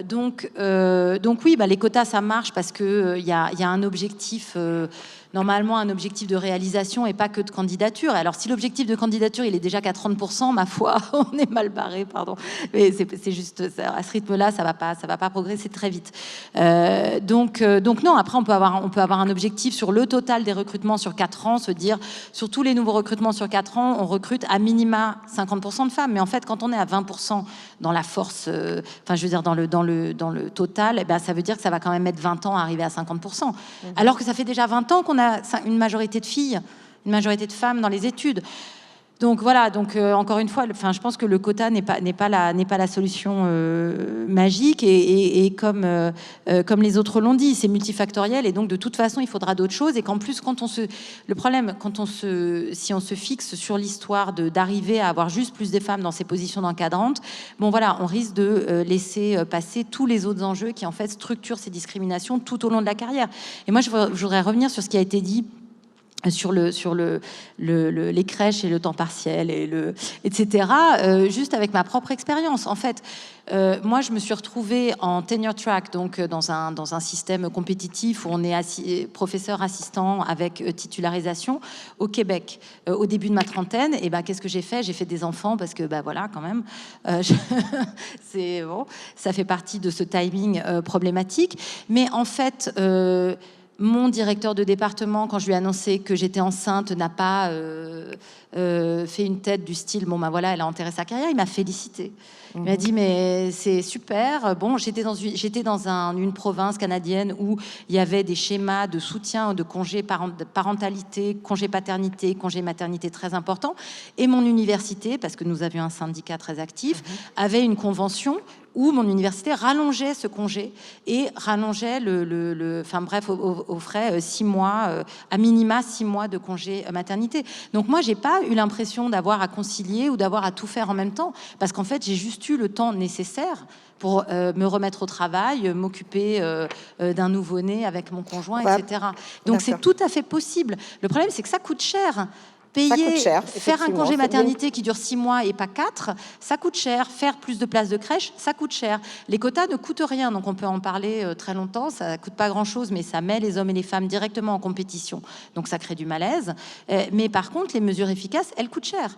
Donc oui, les quotas, ça marche parce qu'il y a un objectif, normalement un objectif de réalisation et pas que de candidature. Alors, si l'objectif de candidature, il est déjà qu'à 30%, ma foi, on est mal barré, pardon. Mais c'est juste, à ce rythme-là, ça va pas progresser très vite. Donc non, après, on peut avoir un objectif sur le total des recrutements sur 4 ans, se dire, sur tous les nouveaux recrutements sur 4 ans, on recrute à minima 50% de femmes. Mais en fait, quand on est à 20% dans la force, je veux dire, dans le total, ça veut dire que ça va quand même mettre 20 ans à arriver à 50%. Alors que ça fait déjà 20 ans qu'on a une majorité de filles, une majorité de femmes dans les études. Donc voilà, encore une fois, je pense que le quota n'est pas la solution magique, et comme les autres l'ont dit, c'est multifactoriel, et donc de toute façon il faudra d'autres choses, et qu'en plus si on se fixe sur l'histoire d'arriver à avoir juste plus de femmes dans ces positions d'encadrantes, on risque de laisser passer tous les autres enjeux qui en fait structurent ces discriminations tout au long de la carrière. Et moi je voudrais revenir sur ce qui a été dit sur les crèches et le temps partiel, etc. Juste avec ma propre expérience. En fait, moi, je me suis retrouvée en tenure track, donc dans un système compétitif où on est professeur assistant avec titularisation au Québec. Au début de ma trentaine, et qu'est-ce que j'ai fait? J'ai fait des enfants parce que, voilà, quand même, c'est bon, ça fait partie de ce timing problématique. Mais en fait... mon directeur de département, quand je lui ai annoncé que j'étais enceinte, n'a pas fait une tête du style « bon, voilà, elle a enterré sa carrière », il m'a félicité. Il m'a dit « mais c'est super ». Bon, j'étais dans une province canadienne où il y avait des schémas de soutien, de congé parentalité, congé paternité, congé maternité très importants. Et mon université, parce que nous avions un syndicat très actif, avait une convention où mon université rallongeait ce congé et rallongeait offrait 6 mois, à minima 6 mois de congé maternité. Donc moi, j'ai pas eu l'impression d'avoir à concilier ou d'avoir à tout faire en même temps, parce qu'en fait, j'ai juste eu le temps nécessaire pour me remettre au travail, m'occuper d'un nouveau-né avec mon conjoint, etc. Donc c'est tout à fait possible. Le problème, c'est que ça coûte cher. Payer, faire un congé maternité qui dure 6 mois et pas 4, ça coûte cher. Faire plus de places de crèche, ça coûte cher. Les quotas ne coûtent rien, donc on peut en parler très longtemps. Ça coûte pas grand-chose, mais ça met les hommes et les femmes directement en compétition. Donc ça crée du malaise. Mais par contre, les mesures efficaces, elles coûtent cher.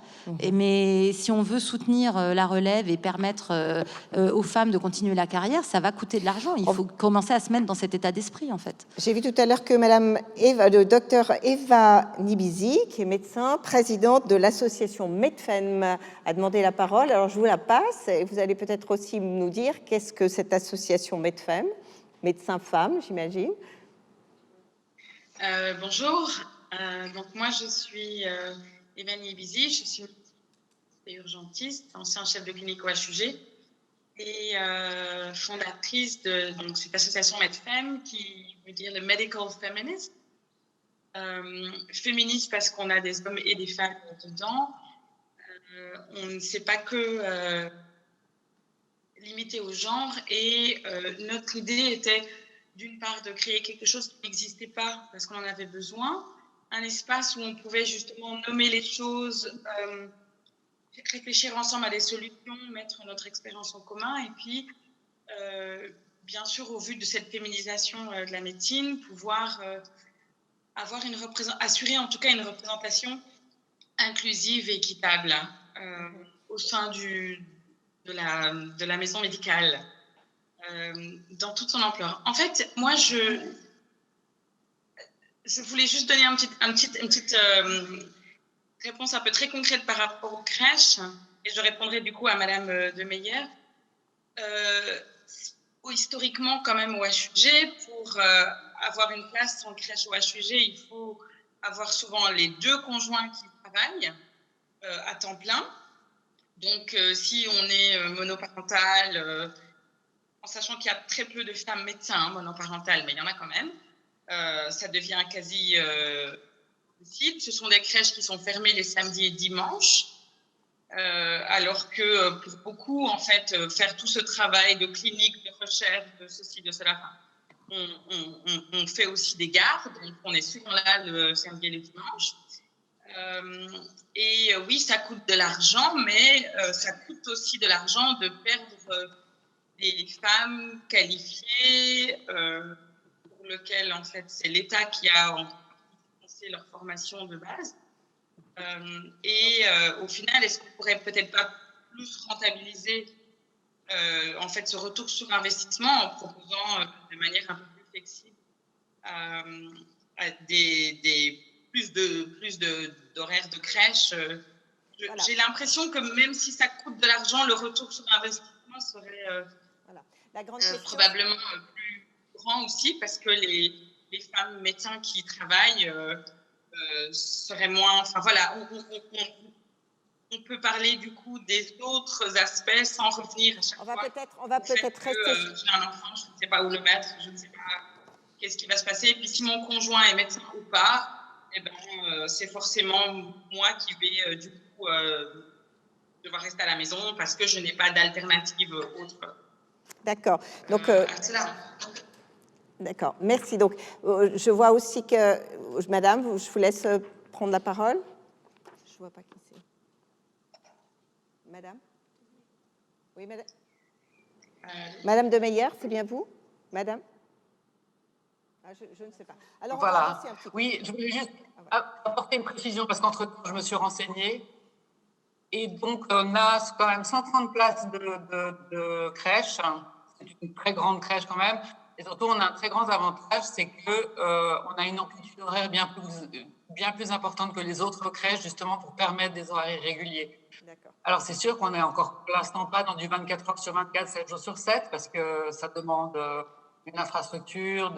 Mais si on veut soutenir la relève et permettre aux femmes de continuer la carrière, ça va coûter de l'argent. Il faut commencer à se mettre dans cet état d'esprit, en fait. J'ai vu tout à l'heure que le docteur Eva Nibizi, qui est médecin, présidente de l'association Medfem, a demandé la parole. Alors, je vous la passe et vous allez peut-être aussi nous dire qu'est-ce que cette association Medfem, médecins-femmes, j'imagine. Bonjour. Donc, moi, je suis Eva Nibizi. Je suis et urgentiste, ancien chef de clinique au HUG et fondatrice de donc, cette association MedFem qui veut dire le Medical Feminist. Féministe parce qu'on a des hommes et des femmes dedans. On ne sait pas que limité au genre et notre idée était d'une part de créer quelque chose qui n'existait pas parce qu'on en avait besoin, un espace où on pouvait justement nommer les choses, réfléchir ensemble à des solutions, mettre notre expérience en commun et puis bien sûr au vu de cette féminisation de la médecine, pouvoir avoir assurer en tout cas une représentation inclusive et équitable au sein de la maison médicale dans toute son ampleur. En fait, moi, je voulais juste donner une petite réponse un peu très concrète par rapport aux crèches, et je répondrai du coup à Madame de Meyer. Historiquement, quand même, au HUG, pour avoir une place en crèche au HUG, il faut avoir souvent les deux conjoints qui travaillent à temps plein. Donc, si on est monoparental, en sachant qu'il y a très peu de femmes médecins monoparentales, mais il y en a quand même, ça devient quasi possible. Ce sont des crèches qui sont fermées les samedis et dimanches, alors que pour beaucoup, en fait, faire tout ce travail de clinique, de recherche, de ceci, de cela, on fait aussi des gardes, donc on est souvent là le samedi et le dimanche. Et oui, ça coûte de l'argent, mais ça coûte aussi de l'argent de perdre des femmes qualifiées, pour lesquelles, en fait, c'est l'État qui a financé leur formation de base. Et au final, est-ce qu'on pourrait peut-être pas plus rentabiliser en fait, ce retour sur investissement en proposant de manière un peu plus flexible plus d'horaires de crèche. Voilà. J'ai l'impression que même si ça coûte de l'argent, le retour sur investissement serait voilà. La grande probablement plus grand aussi parce que les femmes médecins qui travaillent seraient moins... Enfin voilà, on peut parler du coup des autres aspects sans revenir à chaque fois. On va peut-être rester... j'ai un enfant, je ne sais pas où le mettre, je ne sais pas qu'est-ce qui va se passer. Et puis si mon conjoint est médecin ou pas, eh ben, c'est forcément moi qui vais du coup devoir rester à la maison parce que je n'ai pas d'alternative autre. D'accord. Donc, d'accord, merci. Donc, je vois aussi que, Madame, je vous laisse prendre la parole. Je ne vois pas qui c'est. Madame? Oui, Madame. Madame de Meyer, c'est bien vous? Madame? Je ne sais pas. Alors, voilà. Oui, je voulais juste apporter une précision parce qu'entre-temps, je me suis renseignée. Et donc, on a quand même 130 places de crèche. C'est une très grande crèche quand même. Et surtout, on a un très grand avantage, c'est qu'on a une amplitude horaire bien plus importante que les autres crèches, justement pour permettre des horaires réguliers. Alors, c'est sûr qu'on n'est encore pour l'instant pas dans du 24 heures sur 24, 7 jours sur 7, parce que ça demande une infrastructure,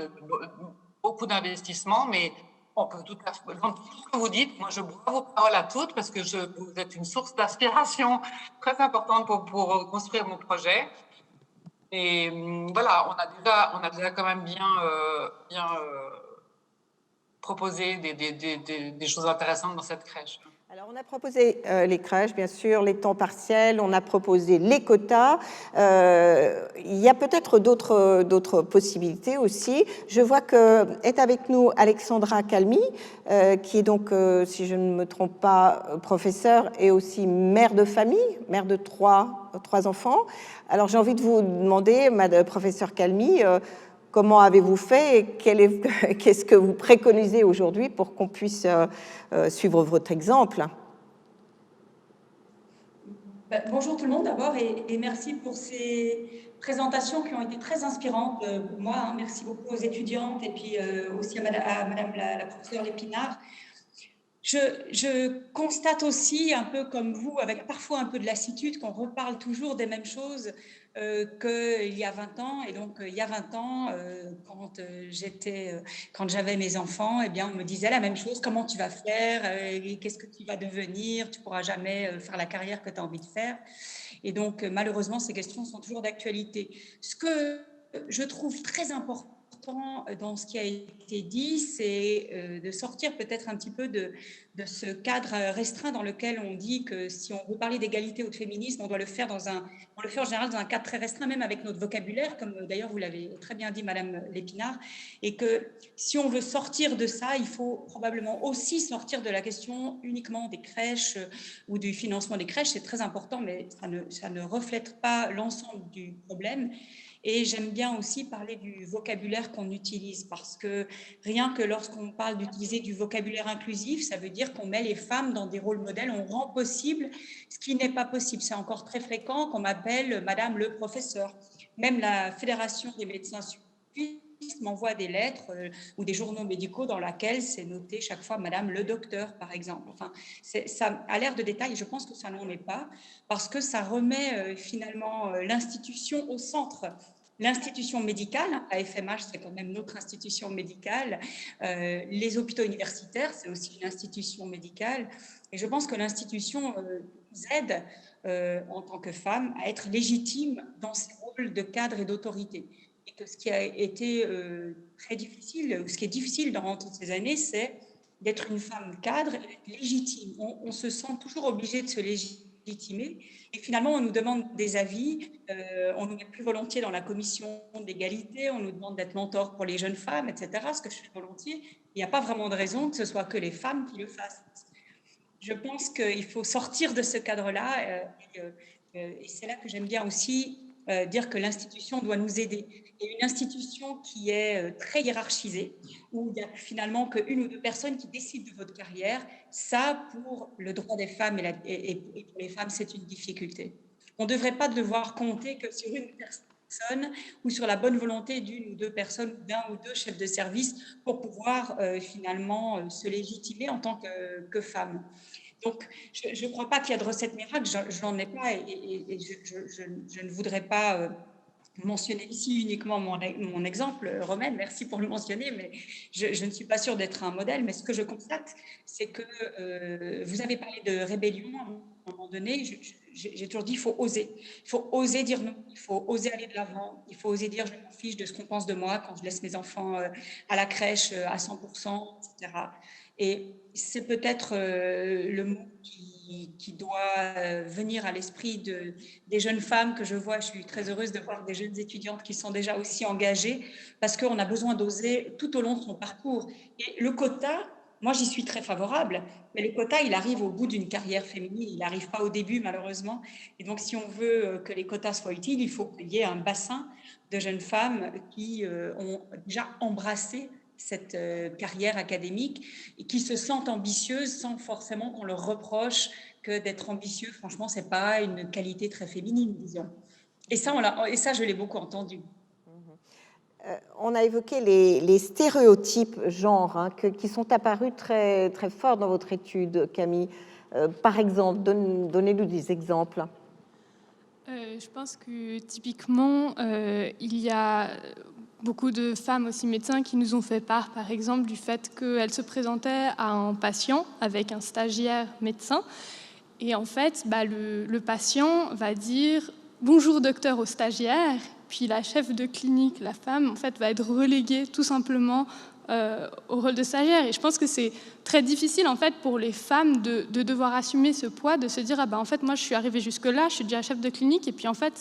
beaucoup d'investissements, mais on peut tout à fait... Dans tout ce que vous dites, moi, je bois vos paroles à toutes, parce que vous êtes une source d'inspiration très importante pour construire mon projet. Et voilà, on a déjà quand même bien proposé des choses intéressantes dans cette crèche. Alors, on a proposé les crèches, bien sûr, les temps partiels, on a proposé les quotas. Il y a peut-être d'autres possibilités aussi. Je vois qu'est avec nous Alexandra Calmy, qui est donc, si je ne me trompe pas, professeure et aussi mère de famille, mère de trois enfants. Alors, j'ai envie de vous demander, professeure Calmy, comment avez-vous fait et qu'est-ce que vous préconisez aujourd'hui pour qu'on puisse suivre votre exemple? Bonjour tout le monde d'abord et merci pour ces présentations qui ont été très inspirantes pour moi. Merci beaucoup aux étudiantes et puis aussi à Madame la professeure Lépinard. Je constate aussi, un peu comme vous, avec parfois un peu de lassitude, qu'on reparle toujours des mêmes choses qu'il y a 20 ans. Et donc, il y a 20 ans, quand j'avais mes enfants, eh bien, on me disait la même chose. Comment tu vas faire? Qu'est-ce que tu vas devenir? Tu ne pourras jamais faire la carrière que tu as envie de faire. Et donc, malheureusement, ces questions sont toujours d'actualité. Ce que je trouve très important dans ce qui a été dit, c'est de sortir peut-être un petit peu de ce cadre restreint dans lequel on dit que si on veut parler d'égalité ou de féminisme, on le fait en général dans un cadre très restreint, même avec notre vocabulaire, comme d'ailleurs vous l'avez très bien dit, Madame Lépinard, et que si on veut sortir de ça, il faut probablement aussi sortir de la question uniquement des crèches ou du financement des crèches. C'est très important, mais ça ne reflète pas l'ensemble du problème. Et j'aime bien aussi parler du vocabulaire qu'on utilise, parce que rien que lorsqu'on parle d'utiliser du vocabulaire inclusif, ça veut dire qu'on met les femmes dans des rôles modèles, on rend possible ce qui n'est pas possible. C'est encore très fréquent qu'on m'appelle Madame le professeur. Même la Fédération des médecins suisses m'envoie des lettres ou des journaux médicaux dans lesquels c'est noté chaque fois Madame le docteur, par exemple. Enfin, ça a l'air de détail, et je pense que ça n'en est pas, parce que ça remet finalement l'institution au centre. L'institution médicale, la FMH, c'est quand même notre institution médicale. Les hôpitaux universitaires, c'est aussi une institution médicale. Et je pense que l'institution nous aide, en tant que femme, à être légitime dans ses rôles de cadre et d'autorité. Et que ce qui a été très difficile, ce qui est difficile durant toutes ces années, c'est d'être une femme cadre et d'être légitime. On se sent toujours obligé de se légitimer. Et finalement, on nous demande des avis, on nous met plus volontiers dans la commission d'égalité, on nous demande d'être mentor pour les jeunes femmes, etc., ce que je fais volontiers. Il n'y a pas vraiment de raison que ce soit que les femmes qui le fassent. Je pense qu'il faut sortir de ce cadre-là, et c'est là que j'aime bien aussi dire que l'institution doit nous aider. Et une institution qui est très hiérarchisée, où il n'y a finalement qu'une ou deux personnes qui décident de votre carrière, ça, pour le droit des femmes et pour les femmes, c'est une difficulté. On ne devrait pas devoir compter que sur une personne ou sur la bonne volonté d'une ou deux personnes, d'un ou deux chefs de service pour pouvoir finalement se légitimer en tant que femme. Donc, je ne crois pas qu'il y a de recette miracle, je n'en ai pas, et je ne voudrais pas mentionner ici uniquement mon exemple, Romaine, merci pour le mentionner, mais je ne suis pas sûre d'être un modèle, mais ce que je constate, c'est que vous avez parlé de rébellion à un moment donné, j'ai toujours dit il faut oser dire non, il faut oser aller de l'avant, il faut oser dire je m'en fiche de ce qu'on pense de moi quand je laisse mes enfants à la crèche à 100%, etc. Et c'est peut-être le mot qui doit venir à l'esprit des jeunes femmes que je vois. Je suis très heureuse de voir des jeunes étudiantes qui sont déjà aussi engagées, parce qu'on a besoin d'oser tout au long de son parcours. Et le quota, moi j'y suis très favorable, mais le quota, il arrive au bout d'une carrière féminine, il n'arrive pas au début malheureusement. Et donc si on veut que les quotas soient utiles, il faut qu'il y ait un bassin de jeunes femmes qui ont déjà embrassé cette carrière académique et qui se sentent ambitieuses sans forcément qu'on leur reproche que d'être ambitieux, franchement, ce n'est pas une qualité très féminine, disons. Et ça, je l'ai beaucoup entendu. On a évoqué les stéréotypes genre qui sont apparus très, très forts dans votre étude, Camille. Par exemple, donnez-nous des exemples. Je pense que typiquement, il y a beaucoup de femmes aussi médecins qui nous ont fait part, par exemple, du fait qu'elles se présentaient à un patient avec un stagiaire médecin. Et en fait, le patient va dire « Bonjour docteur » au stagiaire, puis la chef de clinique, la femme, en fait, va être reléguée tout simplement au rôle de stagiaire. Et je pense que c'est très difficile en fait pour les femmes de devoir assumer ce poids, de se dire « en fait, moi, je suis arrivée jusque-là, je suis déjà chef de clinique, et puis en fait,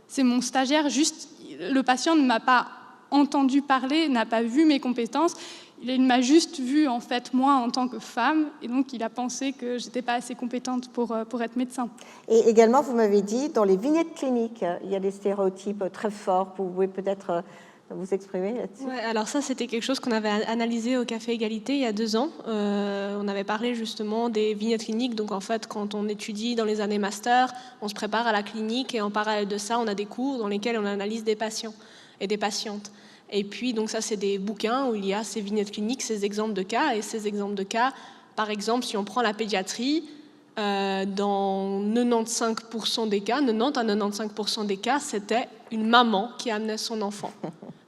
c'est mon stagiaire, juste le patient ne m'a pas entendu parler, n'a pas vu mes compétences, il m'a juste vu en fait moi en tant que femme, et donc il a pensé que j'étais pas assez compétente pour être médecin. Et également, vous m'avez dit, dans les vignettes cliniques, il y a des stéréotypes très forts. Vous pouvez peut-être vous exprimer là-dessus? Ouais, alors ça, c'était quelque chose qu'on avait analysé au Café Égalité il y a 2 ans. On avait parlé justement des vignettes cliniques. Donc en fait, quand on étudie dans les années master, on se prépare à la clinique, et en parallèle de ça, on a des cours dans lesquels on analyse des patients et des patientes. Et puis, donc ça, c'est des bouquins où il y a ces vignettes cliniques, ces exemples de cas. Et ces exemples de cas, Par exemple, si on prend la pédiatrie, dans 95% des cas, 90 à 95% des cas, c'était une maman qui amenait son enfant.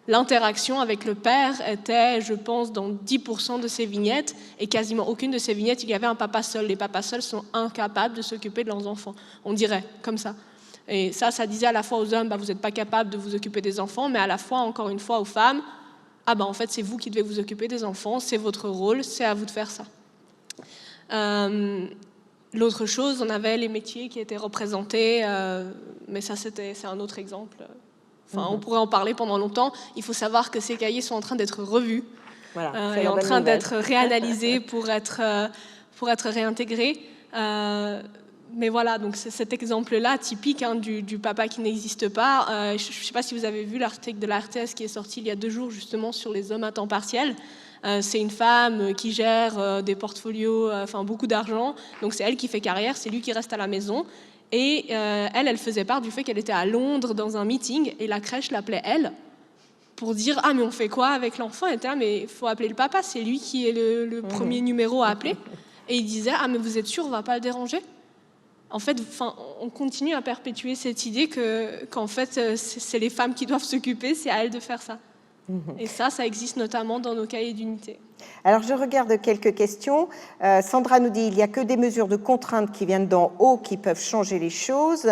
L'interaction avec le père était, je pense, dans 10% de ces vignettes, et quasiment aucune de ces vignettes, il y avait un papa seul. Les papas seuls sont incapables de s'occuper de leurs enfants. On dirait comme ça. Et ça disait à la fois aux hommes, vous n'êtes pas capable de vous occuper des enfants, mais à la fois, encore une fois, aux femmes, en fait, c'est vous qui devez vous occuper des enfants, c'est votre rôle, c'est à vous de faire ça. L'autre chose, on avait les métiers qui étaient représentés, mais ça, c'est un autre exemple. On pourrait en parler pendant longtemps. Il faut savoir que ces cahiers sont en train d'être revus, et en train d'être réanalysés pour être réintégrés. Mais voilà, donc c'est cet exemple-là, typique du papa qui n'existe pas. Je ne sais pas si vous avez vu l'article de la RTS qui est sorti il y a 2 jours, justement, sur les hommes à temps partiel. C'est une femme qui gère des portfolios, beaucoup d'argent. Donc c'est elle qui fait carrière, c'est lui qui reste à la maison. Et elle faisait part du fait qu'elle était à Londres dans un meeting et la crèche l'appelait elle pour dire « Ah, mais on fait quoi avec l'enfant ?» Elle était « Ah, mais il faut appeler le papa, c'est lui qui est le premier numéro à appeler. » Et il disait « Ah, mais vous êtes sûr, on ne va pas le déranger ?» En fait, on continue à perpétuer cette idée qu'en fait, c'est les femmes qui doivent s'occuper, c'est à elles de faire ça. Et ça existe notamment dans nos cahiers d'unité. Alors, je regarde quelques questions. Sandra nous dit « Il n'y a que des mesures de contrainte qui viennent d'en haut qui peuvent changer les choses. »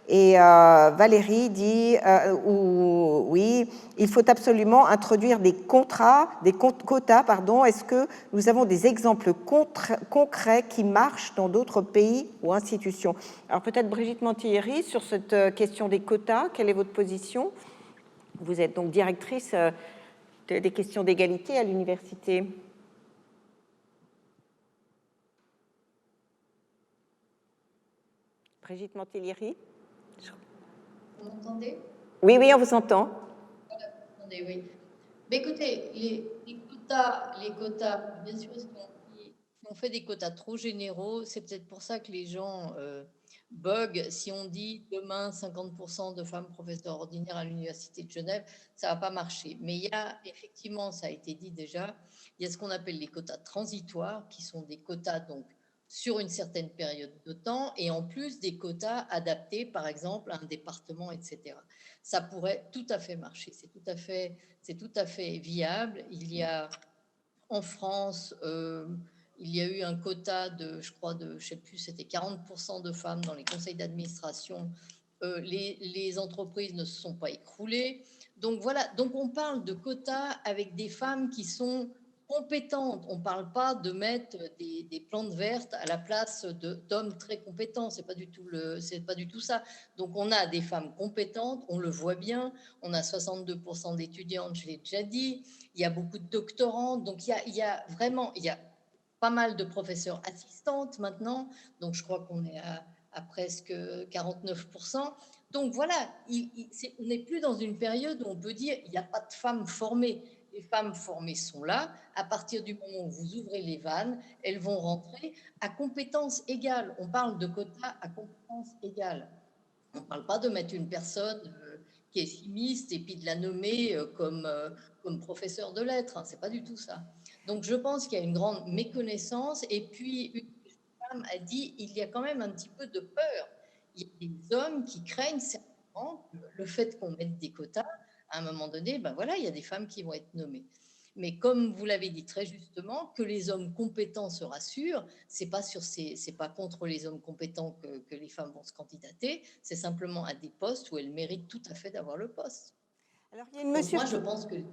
Et Valérie dit oui, il faut absolument introduire des quotas. Est-ce que nous avons des exemples concrets qui marchent dans d'autres pays ou institutions? Alors peut-être Brigitte Mantillieri, sur cette question des quotas, quelle est votre position? Vous êtes donc directrice des questions d'égalité à l'université. Brigitte Mantillieri. Vous m'entendez? Oui, on vous entend. Voilà, vous m'entendez, oui. Mais écoutez, les quotas, bien sûr, si on fait des quotas trop généraux, c'est peut-être pour ça que les gens bug. Si on dit demain 50% de femmes professeurs ordinaires à l'Université de Genève, ça ne va pas marcher. Mais il y a effectivement, ça a été dit déjà, il y a ce qu'on appelle les quotas transitoires, qui sont des quotas donc sur une certaine période de temps, et en plus des quotas adaptés, par exemple, à un département, etc. Ça pourrait tout à fait marcher, c'est tout à fait viable. Il y a en France, il y a eu un quota je sais plus, c'était 40% de femmes dans les conseils d'administration. Les entreprises ne se sont pas écroulées. Donc voilà, donc on parle de quotas avec des femmes qui sont compétentes. On ne parle pas de mettre des plantes vertes à la place d'hommes très compétents. C'est pas du tout ça. Donc on a des femmes compétentes, on le voit bien. On a 62% d'étudiantes, je l'ai déjà dit. Il y a beaucoup de doctorantes. Donc il y a pas mal de professeurs assistantes maintenant. Donc je crois qu'on est à presque 49%. Donc voilà, on n'est plus dans une période où on peut dire il n'y a pas de femmes formées. Les femmes formées sont là. À partir du moment où vous ouvrez les vannes, elles vont rentrer à compétences égales. On parle de quotas à compétences égales. On ne parle pas de mettre une personne qui est chimiste et puis de la nommer comme professeur de lettres. Ce n'est pas du tout ça. Donc je pense qu'il y a une grande méconnaissance. Et puis une femme a dit il y a quand même un petit peu de peur. Il y a des hommes qui craignent certainement le fait qu'on mette des quotas. À un moment donné, il y a des femmes qui vont être nommées. Mais comme vous l'avez dit très justement, que les hommes compétents se rassurent, c'est pas contre les hommes compétents que les femmes vont se candidater, c'est simplement à des postes où elles méritent tout à fait d'avoir le poste. Alors, il y a une mesure... Moi, je pense que les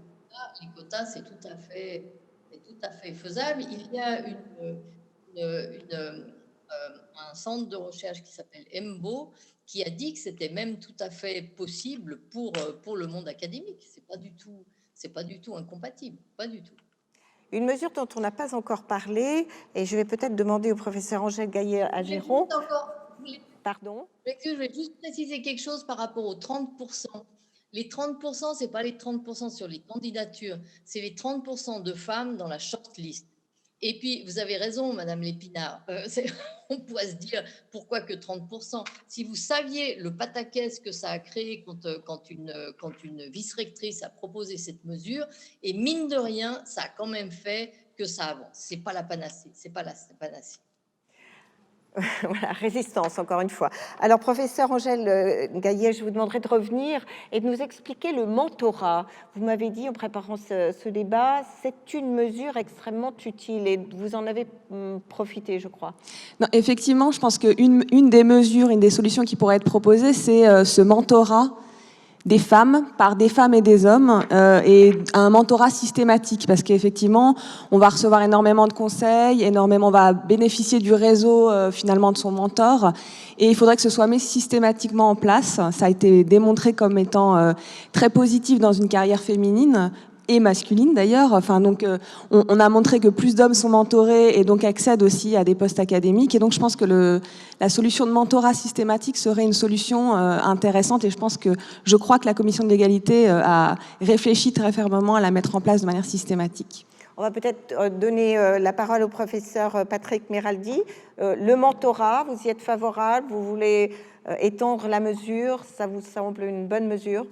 quotas, c'est tout à fait faisable. Il y a un centre de recherche qui s'appelle EMBO, qui a dit que c'était même tout à fait possible pour le monde académique. C'est pas du tout incompatible, pas du tout. Une mesure dont on n'a pas encore parlé, et je vais peut-être demander au professeur Angèle Gaillet-Ageron. Pardon ? Je vais juste préciser quelque chose par rapport aux 30%. Les 30%, ce n'est pas les 30% sur les candidatures, c'est les 30% de femmes dans la shortlist. Et puis, vous avez raison, Madame Lépinard, on pourrait se dire, pourquoi que 30%? Si vous saviez le pataquès que ça a créé quand une vice-rectrice a proposé cette mesure, et mine de rien, ça a quand même fait que ça avance. C'est pas la panacée, c'est pas la panacée. Voilà, résistance, encore une fois. Alors, professeur Angèle Gaillet, je vous demanderai de revenir et de nous expliquer le mentorat. Vous m'avez dit, en préparant ce débat, c'est une mesure extrêmement utile et vous en avez profité, je crois. Non, effectivement, je pense qu'une des mesures, une des solutions qui pourrait être proposée, c'est ce mentorat des femmes, par des femmes et des hommes, et un mentorat systématique, parce qu'effectivement, on va recevoir énormément de conseils, on va bénéficier du réseau finalement de son mentor, et il faudrait que ce soit mis systématiquement en place. Ça a été démontré comme étant très positif dans une carrière féminine, et masculine d'ailleurs. Enfin, donc, on a montré que plus d'hommes sont mentorés et donc accèdent aussi à des postes académiques. Et donc, je pense que la solution de mentorat systématique serait une solution intéressante. Et je crois que la Commission de l'égalité a réfléchi très fermement à la mettre en place de manière systématique. On va peut-être donner la parole au professeur Patrick Meraldi. Le mentorat, vous y êtes favorable? Vous voulez étendre la mesure? Ça vous semble une bonne mesure?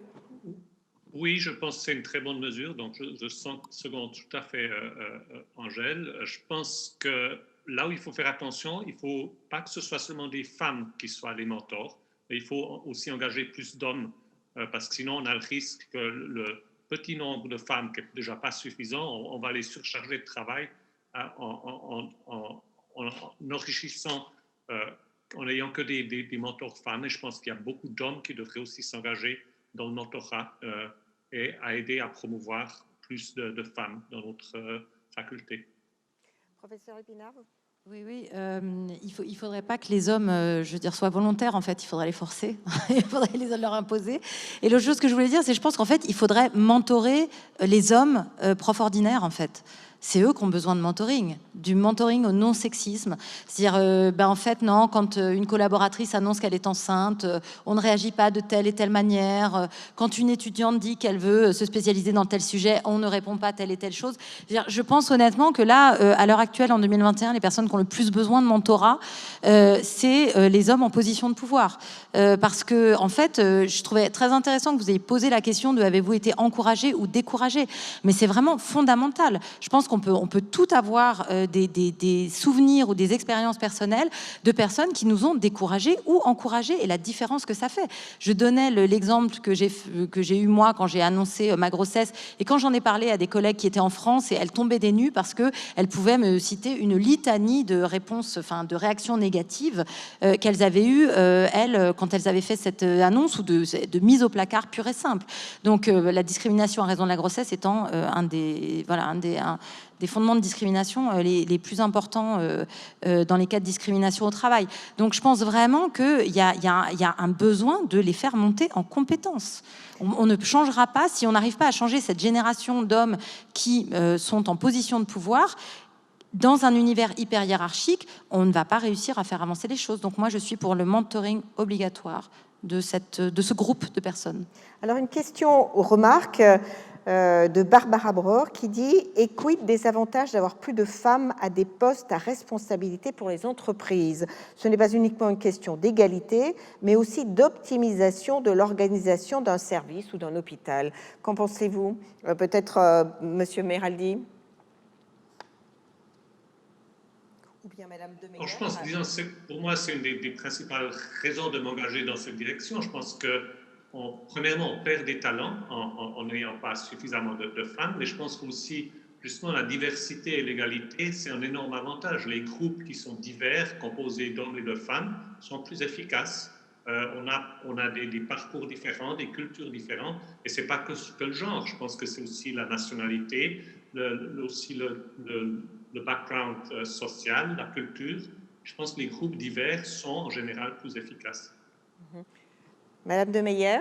Oui, je pense que c'est une très bonne mesure, donc je seconde tout à fait Angèle. Je pense que là où il faut faire attention, il ne faut pas que ce soit seulement des femmes qui soient les mentors, mais il faut aussi engager plus d'hommes, parce que sinon on a le risque que le petit nombre de femmes, qui n'est déjà pas suffisant, on va les surcharger de travail en enrichissant, en n'ayant que des mentors femmes. Et je pense qu'il y a beaucoup d'hommes qui devraient aussi s'engager dans le mentorat et à aider à promouvoir plus de femmes dans notre faculté. Professeur Épinard? Oui, il faudrait pas que les hommes, soient volontaires, en fait, il faudrait les forcer, il faudrait les leur imposer. Et l'autre chose que je voulais dire, c'est que je pense qu'en fait, il faudrait mentorer les hommes profs ordinaires, en fait. C'est eux qui ont besoin de mentoring, du mentoring au non-sexisme. C'est-à-dire, en fait, non, quand une collaboratrice annonce qu'elle est enceinte, on ne réagit pas de telle et telle manière. Quand une étudiante dit qu'elle veut se spécialiser dans tel sujet, on ne répond pas telle et telle chose. Je pense honnêtement que là, à l'heure actuelle, en 2021, les personnes qui ont le plus besoin de mentorat, c'est les hommes en position de pouvoir. Parce que, en fait, je trouvais très intéressant que vous ayez posé la question de avez-vous été encouragé ou découragé. Mais c'est vraiment fondamental. Je pense qu'on peut tout avoir des souvenirs ou des expériences personnelles de personnes qui nous ont découragés ou encouragés et la différence que ça fait. Je donnais l'exemple que j'ai eu moi quand j'ai annoncé ma grossesse et quand j'en ai parlé à des collègues qui étaient en France et elles tombaient des nues parce qu'elles pouvaient me citer une litanie de réponses, de réactions négatives qu'elles avaient eues, elles, quand elles avaient fait cette annonce ou de mise au placard pure et simple. Donc la discrimination à raison de la grossesse étant un des fondements de discrimination les plus importants dans les cas de discrimination au travail. Donc je pense vraiment qu'il y a un besoin de les faire monter en compétences. On ne changera pas si on n'arrive pas à changer cette génération d'hommes qui sont en position de pouvoir. Dans un univers hyper hiérarchique, on ne va pas réussir à faire avancer les choses. Donc moi, je suis pour le mentoring obligatoire de ce groupe de personnes. Alors une question aux remarques de Barbara Bror qui dit « Et quid des avantages d'avoir plus de femmes à des postes à responsabilité pour les entreprises ? Ce n'est pas uniquement une question d'égalité, mais aussi d'optimisation de l'organisation d'un service ou d'un hôpital. » Qu'en pensez-vous? Peut-être Monsieur Meraldi? Ou bien Madame de Meyer? Je pense, pour moi, c'est une des principales raisons de m'engager dans cette direction. Je pense que premièrement, on perd des talents en n'ayant pas suffisamment de femmes, mais je pense qu'aussi, justement, la diversité et l'égalité, c'est un énorme avantage. Les groupes qui sont divers, composés d'hommes et de femmes, sont plus efficaces. On a des parcours différents, des cultures différentes, et ce n'est pas que le genre. Je pense que c'est aussi la nationalité, aussi le background social, la culture. Je pense que les groupes divers sont en général plus efficaces. Madame de Meyer.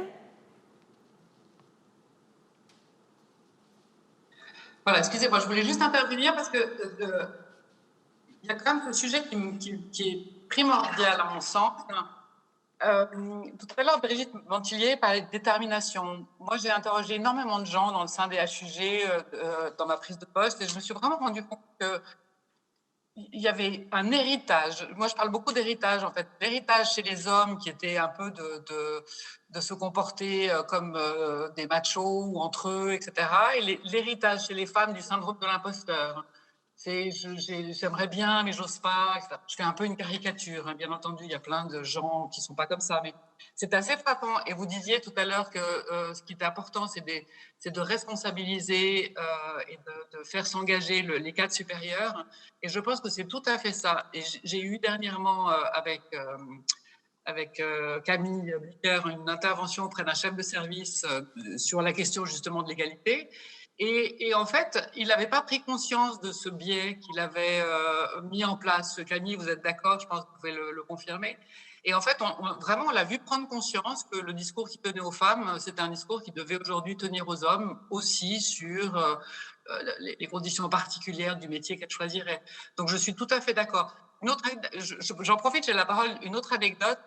Voilà, excusez-moi, je voulais juste intervenir parce que il y a quand même ce sujet qui est primordial à mon sens. Tout à l'heure, Brigitte Ventillier parlait de détermination. Moi, j'ai interrogé énormément de gens dans le sein des HUG, dans ma prise de poste, et je me suis vraiment rendu compte que il y avait un héritage. Moi, je parle beaucoup d'héritage, en fait. L'héritage chez les hommes qui était un peu de se comporter comme des machos ou entre eux, etc. Et l'héritage chez les femmes du syndrome de l'imposteur. j'aimerais bien, mais j'ose pas, etc. Je fais un peu une caricature, hein. Bien entendu, il y a plein de gens qui sont pas comme ça, mais c'est assez frappant. Et vous disiez tout à l'heure que ce qui est important, c'est de responsabiliser et de faire s'engager les cadres supérieurs. Et je pense que c'est tout à fait ça. Et j'ai eu dernièrement avec Camille Blicker une intervention auprès d'un chef de service sur la question justement de l'égalité. Et en fait, il n'avait pas pris conscience de ce biais qu'il avait mis en place. Camille, vous êtes d'accord? Je pense que vous pouvez le confirmer. Et en fait, vraiment, on l'a vu prendre conscience que le discours qui tenait aux femmes, c'était un discours qui devait aujourd'hui tenir aux hommes aussi sur les conditions particulières du métier qu'elle choisirait. Donc, je suis tout à fait d'accord. J'en profite, j'ai la parole, une autre anecdote.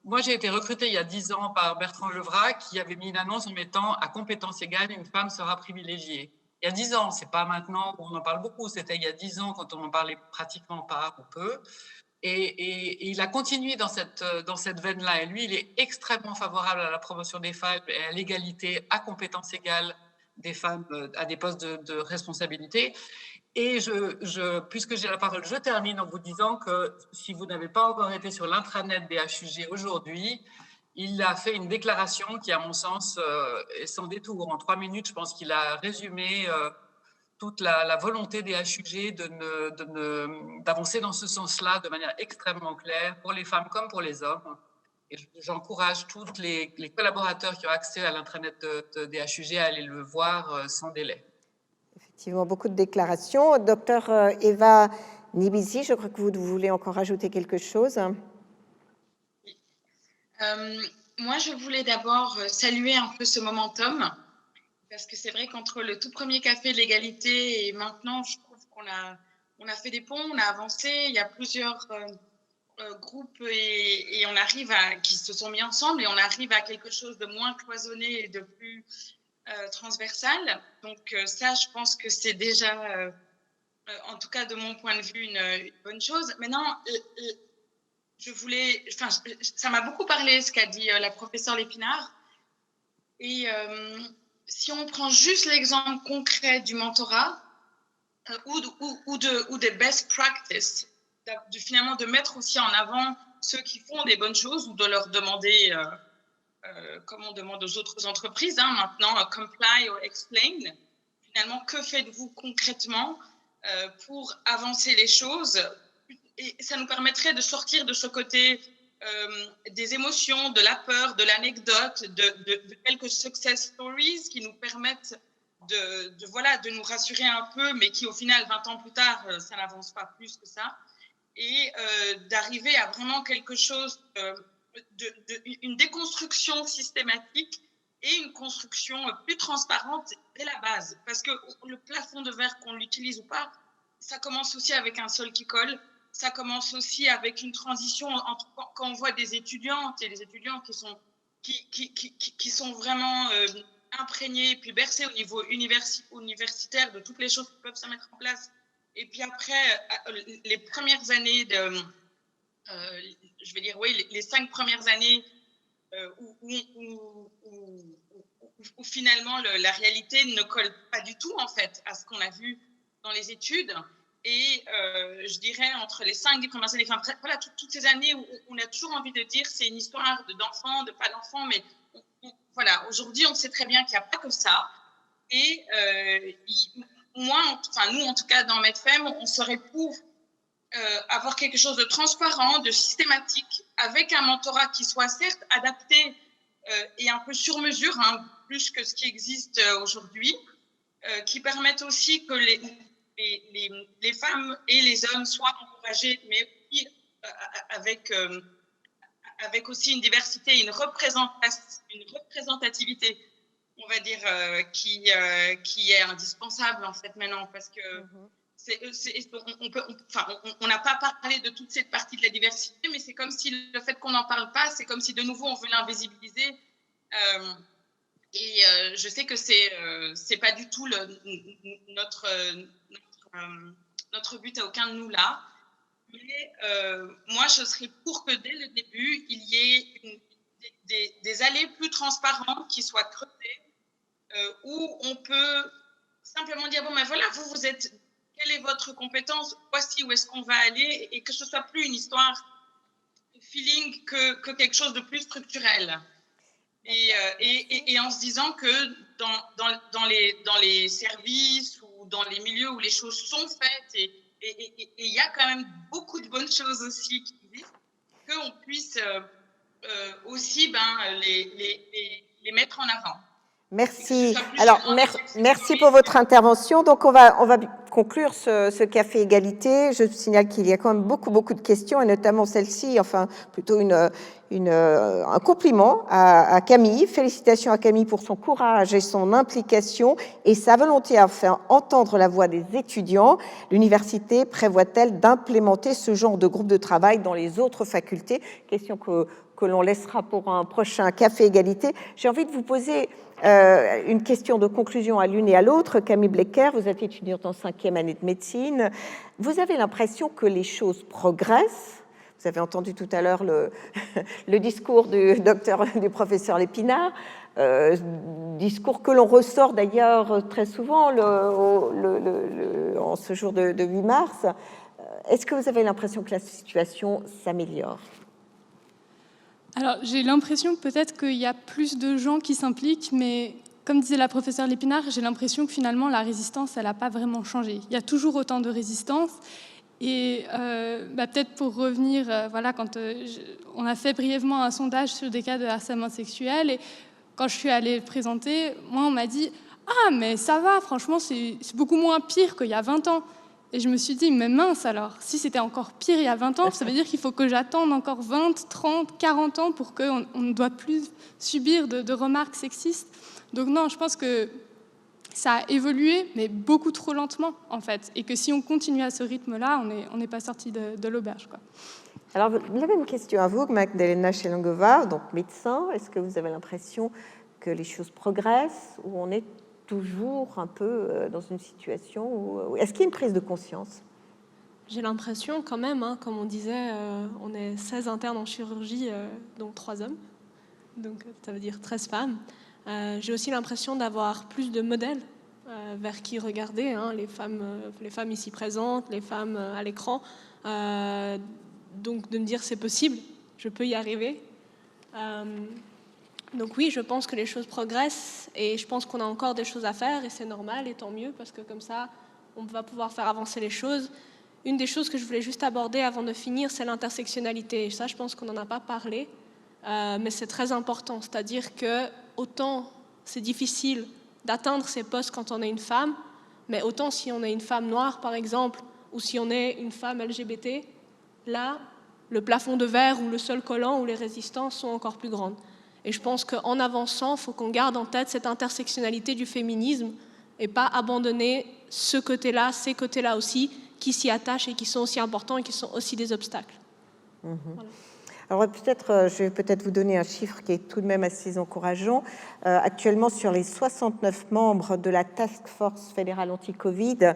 Moi, j'ai été recrutée il y a 10 ans par Bertrand Levrat qui avait mis une annonce en mettant « à compétences égales, une femme sera privilégiée ». Il y a 10 ans, c'est pas maintenant où on en parle beaucoup, c'était il y a 10 ans quand on en parlait pratiquement pas ou peu. Et il a continué dans cette veine-là. Et lui, il est extrêmement favorable à la promotion des femmes et à l'égalité à compétences égales des femmes à des postes de responsabilité. Et puisque j'ai la parole, je termine en vous disant que si vous n'avez pas encore été sur l'intranet des HUG aujourd'hui, il a fait une déclaration qui, à mon sens, est sans détour. En 3 minutes, je pense qu'il a résumé toute la volonté des HUG d'avancer dans ce sens-là de manière extrêmement claire pour les femmes comme pour les hommes. Et j'encourage tous les collaborateurs qui ont accès à l'intranet des HUG à aller le voir sans délai. Effectivement, beaucoup de déclarations. Docteur Eva Nibizi, je crois que vous voulez encore ajouter quelque chose. Moi, je voulais d'abord saluer un peu ce momentum, parce que c'est vrai qu'entre le tout premier café de l'égalité et maintenant, je trouve qu'on a fait des ponts, on a avancé, il y a plusieurs groupes et on arrive qui se sont mis ensemble et on arrive à quelque chose de moins cloisonné et de plus transversale. Donc ça, je pense que c'est déjà, en tout cas de mon point de vue, une bonne chose. Maintenant, ça m'a beaucoup parlé ce qu'a dit la professeure Lépinard. Et si on prend juste l'exemple concret du mentorat ou des best practices, finalement de mettre aussi en avant ceux qui font des bonnes choses ou de leur demander... comme on demande aux autres entreprises, maintenant, comply or explain. Finalement, que faites-vous concrètement pour avancer les choses? Et ça nous permettrait de sortir de ce côté des émotions, de la peur, de l'anecdote, de quelques success stories qui nous permettent de nous rassurer un peu, mais qui, au final, 20 ans plus tard, ça n'avance pas plus que ça. Et d'arriver à vraiment quelque chose... une déconstruction systématique et une construction plus transparente dès la base. Parce que le plafond de verre, qu'on l'utilise ou pas, ça commence aussi avec un sol qui colle, ça commence aussi avec une transition quand on voit des étudiantes et des étudiants qui sont vraiment imprégnés puis bercés au niveau universitaire de toutes les choses qui peuvent se mettre en place. Et puis après, les premières années je vais dire, oui, les 5 premières années où finalement la réalité ne colle pas du tout en fait à ce qu'on a vu dans les études. Et je dirais entre les 5 premières années, enfin, voilà, toutes ces années où on a toujours envie de dire c'est une histoire d'enfants, de pas d'enfants, mais voilà, aujourd'hui on sait très bien qu'il n'y a pas que ça. Et nous en tout cas dans Medfem, on serait pour avoir quelque chose de transparent, de systématique, avec un mentorat qui soit certes adapté et un peu sur mesure, plus que ce qui existe aujourd'hui, qui permette aussi que les femmes et les hommes soient encouragés, mais aussi avec aussi une diversité, une représentativité, on va dire, qui est indispensable en fait maintenant, parce que on n'a pas parlé de toute cette partie de la diversité, mais c'est comme si le fait qu'on n'en parle pas, c'est comme si de nouveau on veut l'invisibiliser. Et je sais que c'est pas du tout notre but à aucun de nous là. Mais moi, je serais pour que dès le début, il y ait des allées plus transparentes qui soient creusées, où on peut simplement dire bon, ben voilà, vous êtes quelle est votre compétence, voici où est-ce qu'on va aller, et que ce soit plus une histoire de feeling que quelque chose de plus structurel. Et en se disant que dans les services ou dans les milieux où les choses sont faites, et il y a quand même beaucoup de bonnes choses aussi qui existent, qu'on puisse aussi les mettre en avant. Merci. Alors, merci pour votre intervention. Donc, on va conclure ce café égalité. Je signale qu'il y a quand même beaucoup de questions, et notamment celle-ci, enfin, plutôt un compliment à Camille. Félicitations à Camille pour son courage et son implication et sa volonté à faire entendre la voix des étudiants. L'université prévoit-elle d'implémenter ce genre de groupe de travail dans les autres facultés? Question que l'on laissera pour un prochain café égalité. J'ai envie de vous poser une question de conclusion à l'une et à l'autre. Camille Blecker, vous êtes étudiante en 5e année de médecine. Vous avez l'impression que les choses progressent? Vous avez entendu tout à l'heure le discours du professeur Lépinard, discours que l'on ressort d'ailleurs très souvent en ce jour de 8 mars. Est-ce que vous avez l'impression que la situation s'améliore? Alors, j'ai l'impression peut-être qu'il y a plus de gens qui s'impliquent, mais comme disait la professeure Lépinard, j'ai l'impression que finalement, la résistance, elle n'a pas vraiment changé. Il y a toujours autant de résistance. Et peut-être pour revenir, quand on a fait brièvement un sondage sur des cas de harcèlement sexuel, et quand je suis allée le présenter, moi, on m'a dit « Ah, mais ça va, franchement, c'est beaucoup moins pire qu'il y a 20 ans ». Et je me suis dit, mais mince alors, si c'était encore pire il y a 20 ans, ça veut dire qu'il faut que j'attende encore 20, 30, 40 ans pour qu'on ne doit plus subir de remarques sexistes. Donc non, je pense que ça a évolué, mais beaucoup trop lentement, en fait. Et que si on continue à ce rythme-là, on n'est pas sorti de l'auberge, quoi. Alors, la même question à vous, Magdalena Szelongova, donc médecin. Est-ce que vous avez l'impression que les choses progressent, ou on est toujours un peu dans une situation où... Est-ce qu'il y a une prise de conscience? J'ai l'impression quand même, comme on disait, on est 16 internes en chirurgie, dont 3 hommes, donc ça veut dire 13 femmes. J'ai aussi l'impression d'avoir plus de modèles vers qui regarder, les femmes ici présentes, les femmes à l'écran. Donc de me dire c'est possible, je peux y arriver. Donc oui, je pense que les choses progressent et je pense qu'on a encore des choses à faire et c'est normal et tant mieux parce que comme ça, on va pouvoir faire avancer les choses. Une des choses que je voulais juste aborder avant de finir, c'est l'intersectionnalité. Et ça, je pense qu'on n'en a pas parlé, mais c'est très important. C'est-à-dire que autant c'est difficile d'atteindre ces postes quand on est une femme, mais autant si on est une femme noire, par exemple, ou si on est une femme LGBT, là, le plafond de verre ou le sol collant ou les résistances sont encore plus grandes. Et je pense qu'en avançant, il faut qu'on garde en tête cette intersectionnalité du féminisme et pas abandonner ce côté-là, ces côtés-là aussi, qui s'y attachent et qui sont aussi importants et qui sont aussi des obstacles. Voilà. Alors je vais peut-être vous donner un chiffre qui est tout de même assez encourageant. Actuellement, sur les 69 membres de la Task Force fédérale anti-Covid,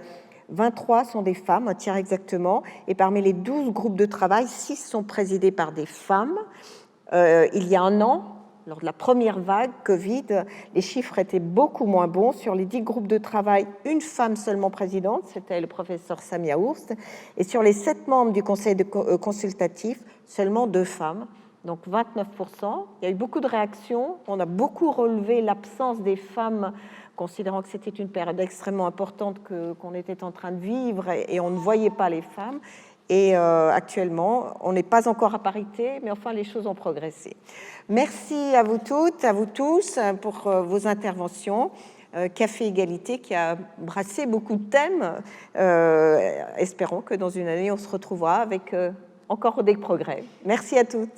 23 sont des femmes, un tiers exactement, et parmi les 12 groupes de travail, 6 sont présidés par des femmes. Il y a un an, lors de la première vague Covid, les chiffres étaient beaucoup moins bons. Sur les 10 groupes de travail, une femme seulement présidente, c'était le professeur Samia Ourst. Et sur les 7 membres du conseil consultatif, seulement 2 femmes, donc 29%. Il y a eu beaucoup de réactions. On a beaucoup relevé l'absence des femmes, considérant que c'était une période extrêmement importante qu'on était en train de vivre et on ne voyait pas les femmes. Et actuellement, on n'est pas encore à parité, mais enfin, les choses ont progressé. Merci à vous toutes, à vous tous pour vos interventions. Café Égalité qui a brassé beaucoup de thèmes. Espérons que dans une année, on se retrouvera avec encore des progrès. Merci à toutes.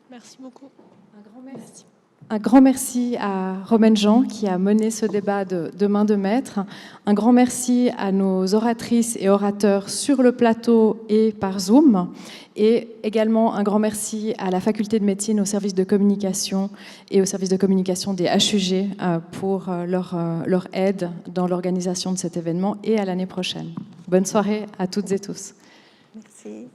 Merci beaucoup. Un grand merci. Un grand merci à Romaine Jean qui a mené ce débat de main de maître. Un grand merci à nos oratrices et orateurs sur le plateau et par Zoom. Et également un grand merci à la faculté de médecine, au service de communication et au service de communication des HUG pour leur aide dans l'organisation de cet événement et à l'année prochaine. Bonne soirée à toutes et tous. Merci.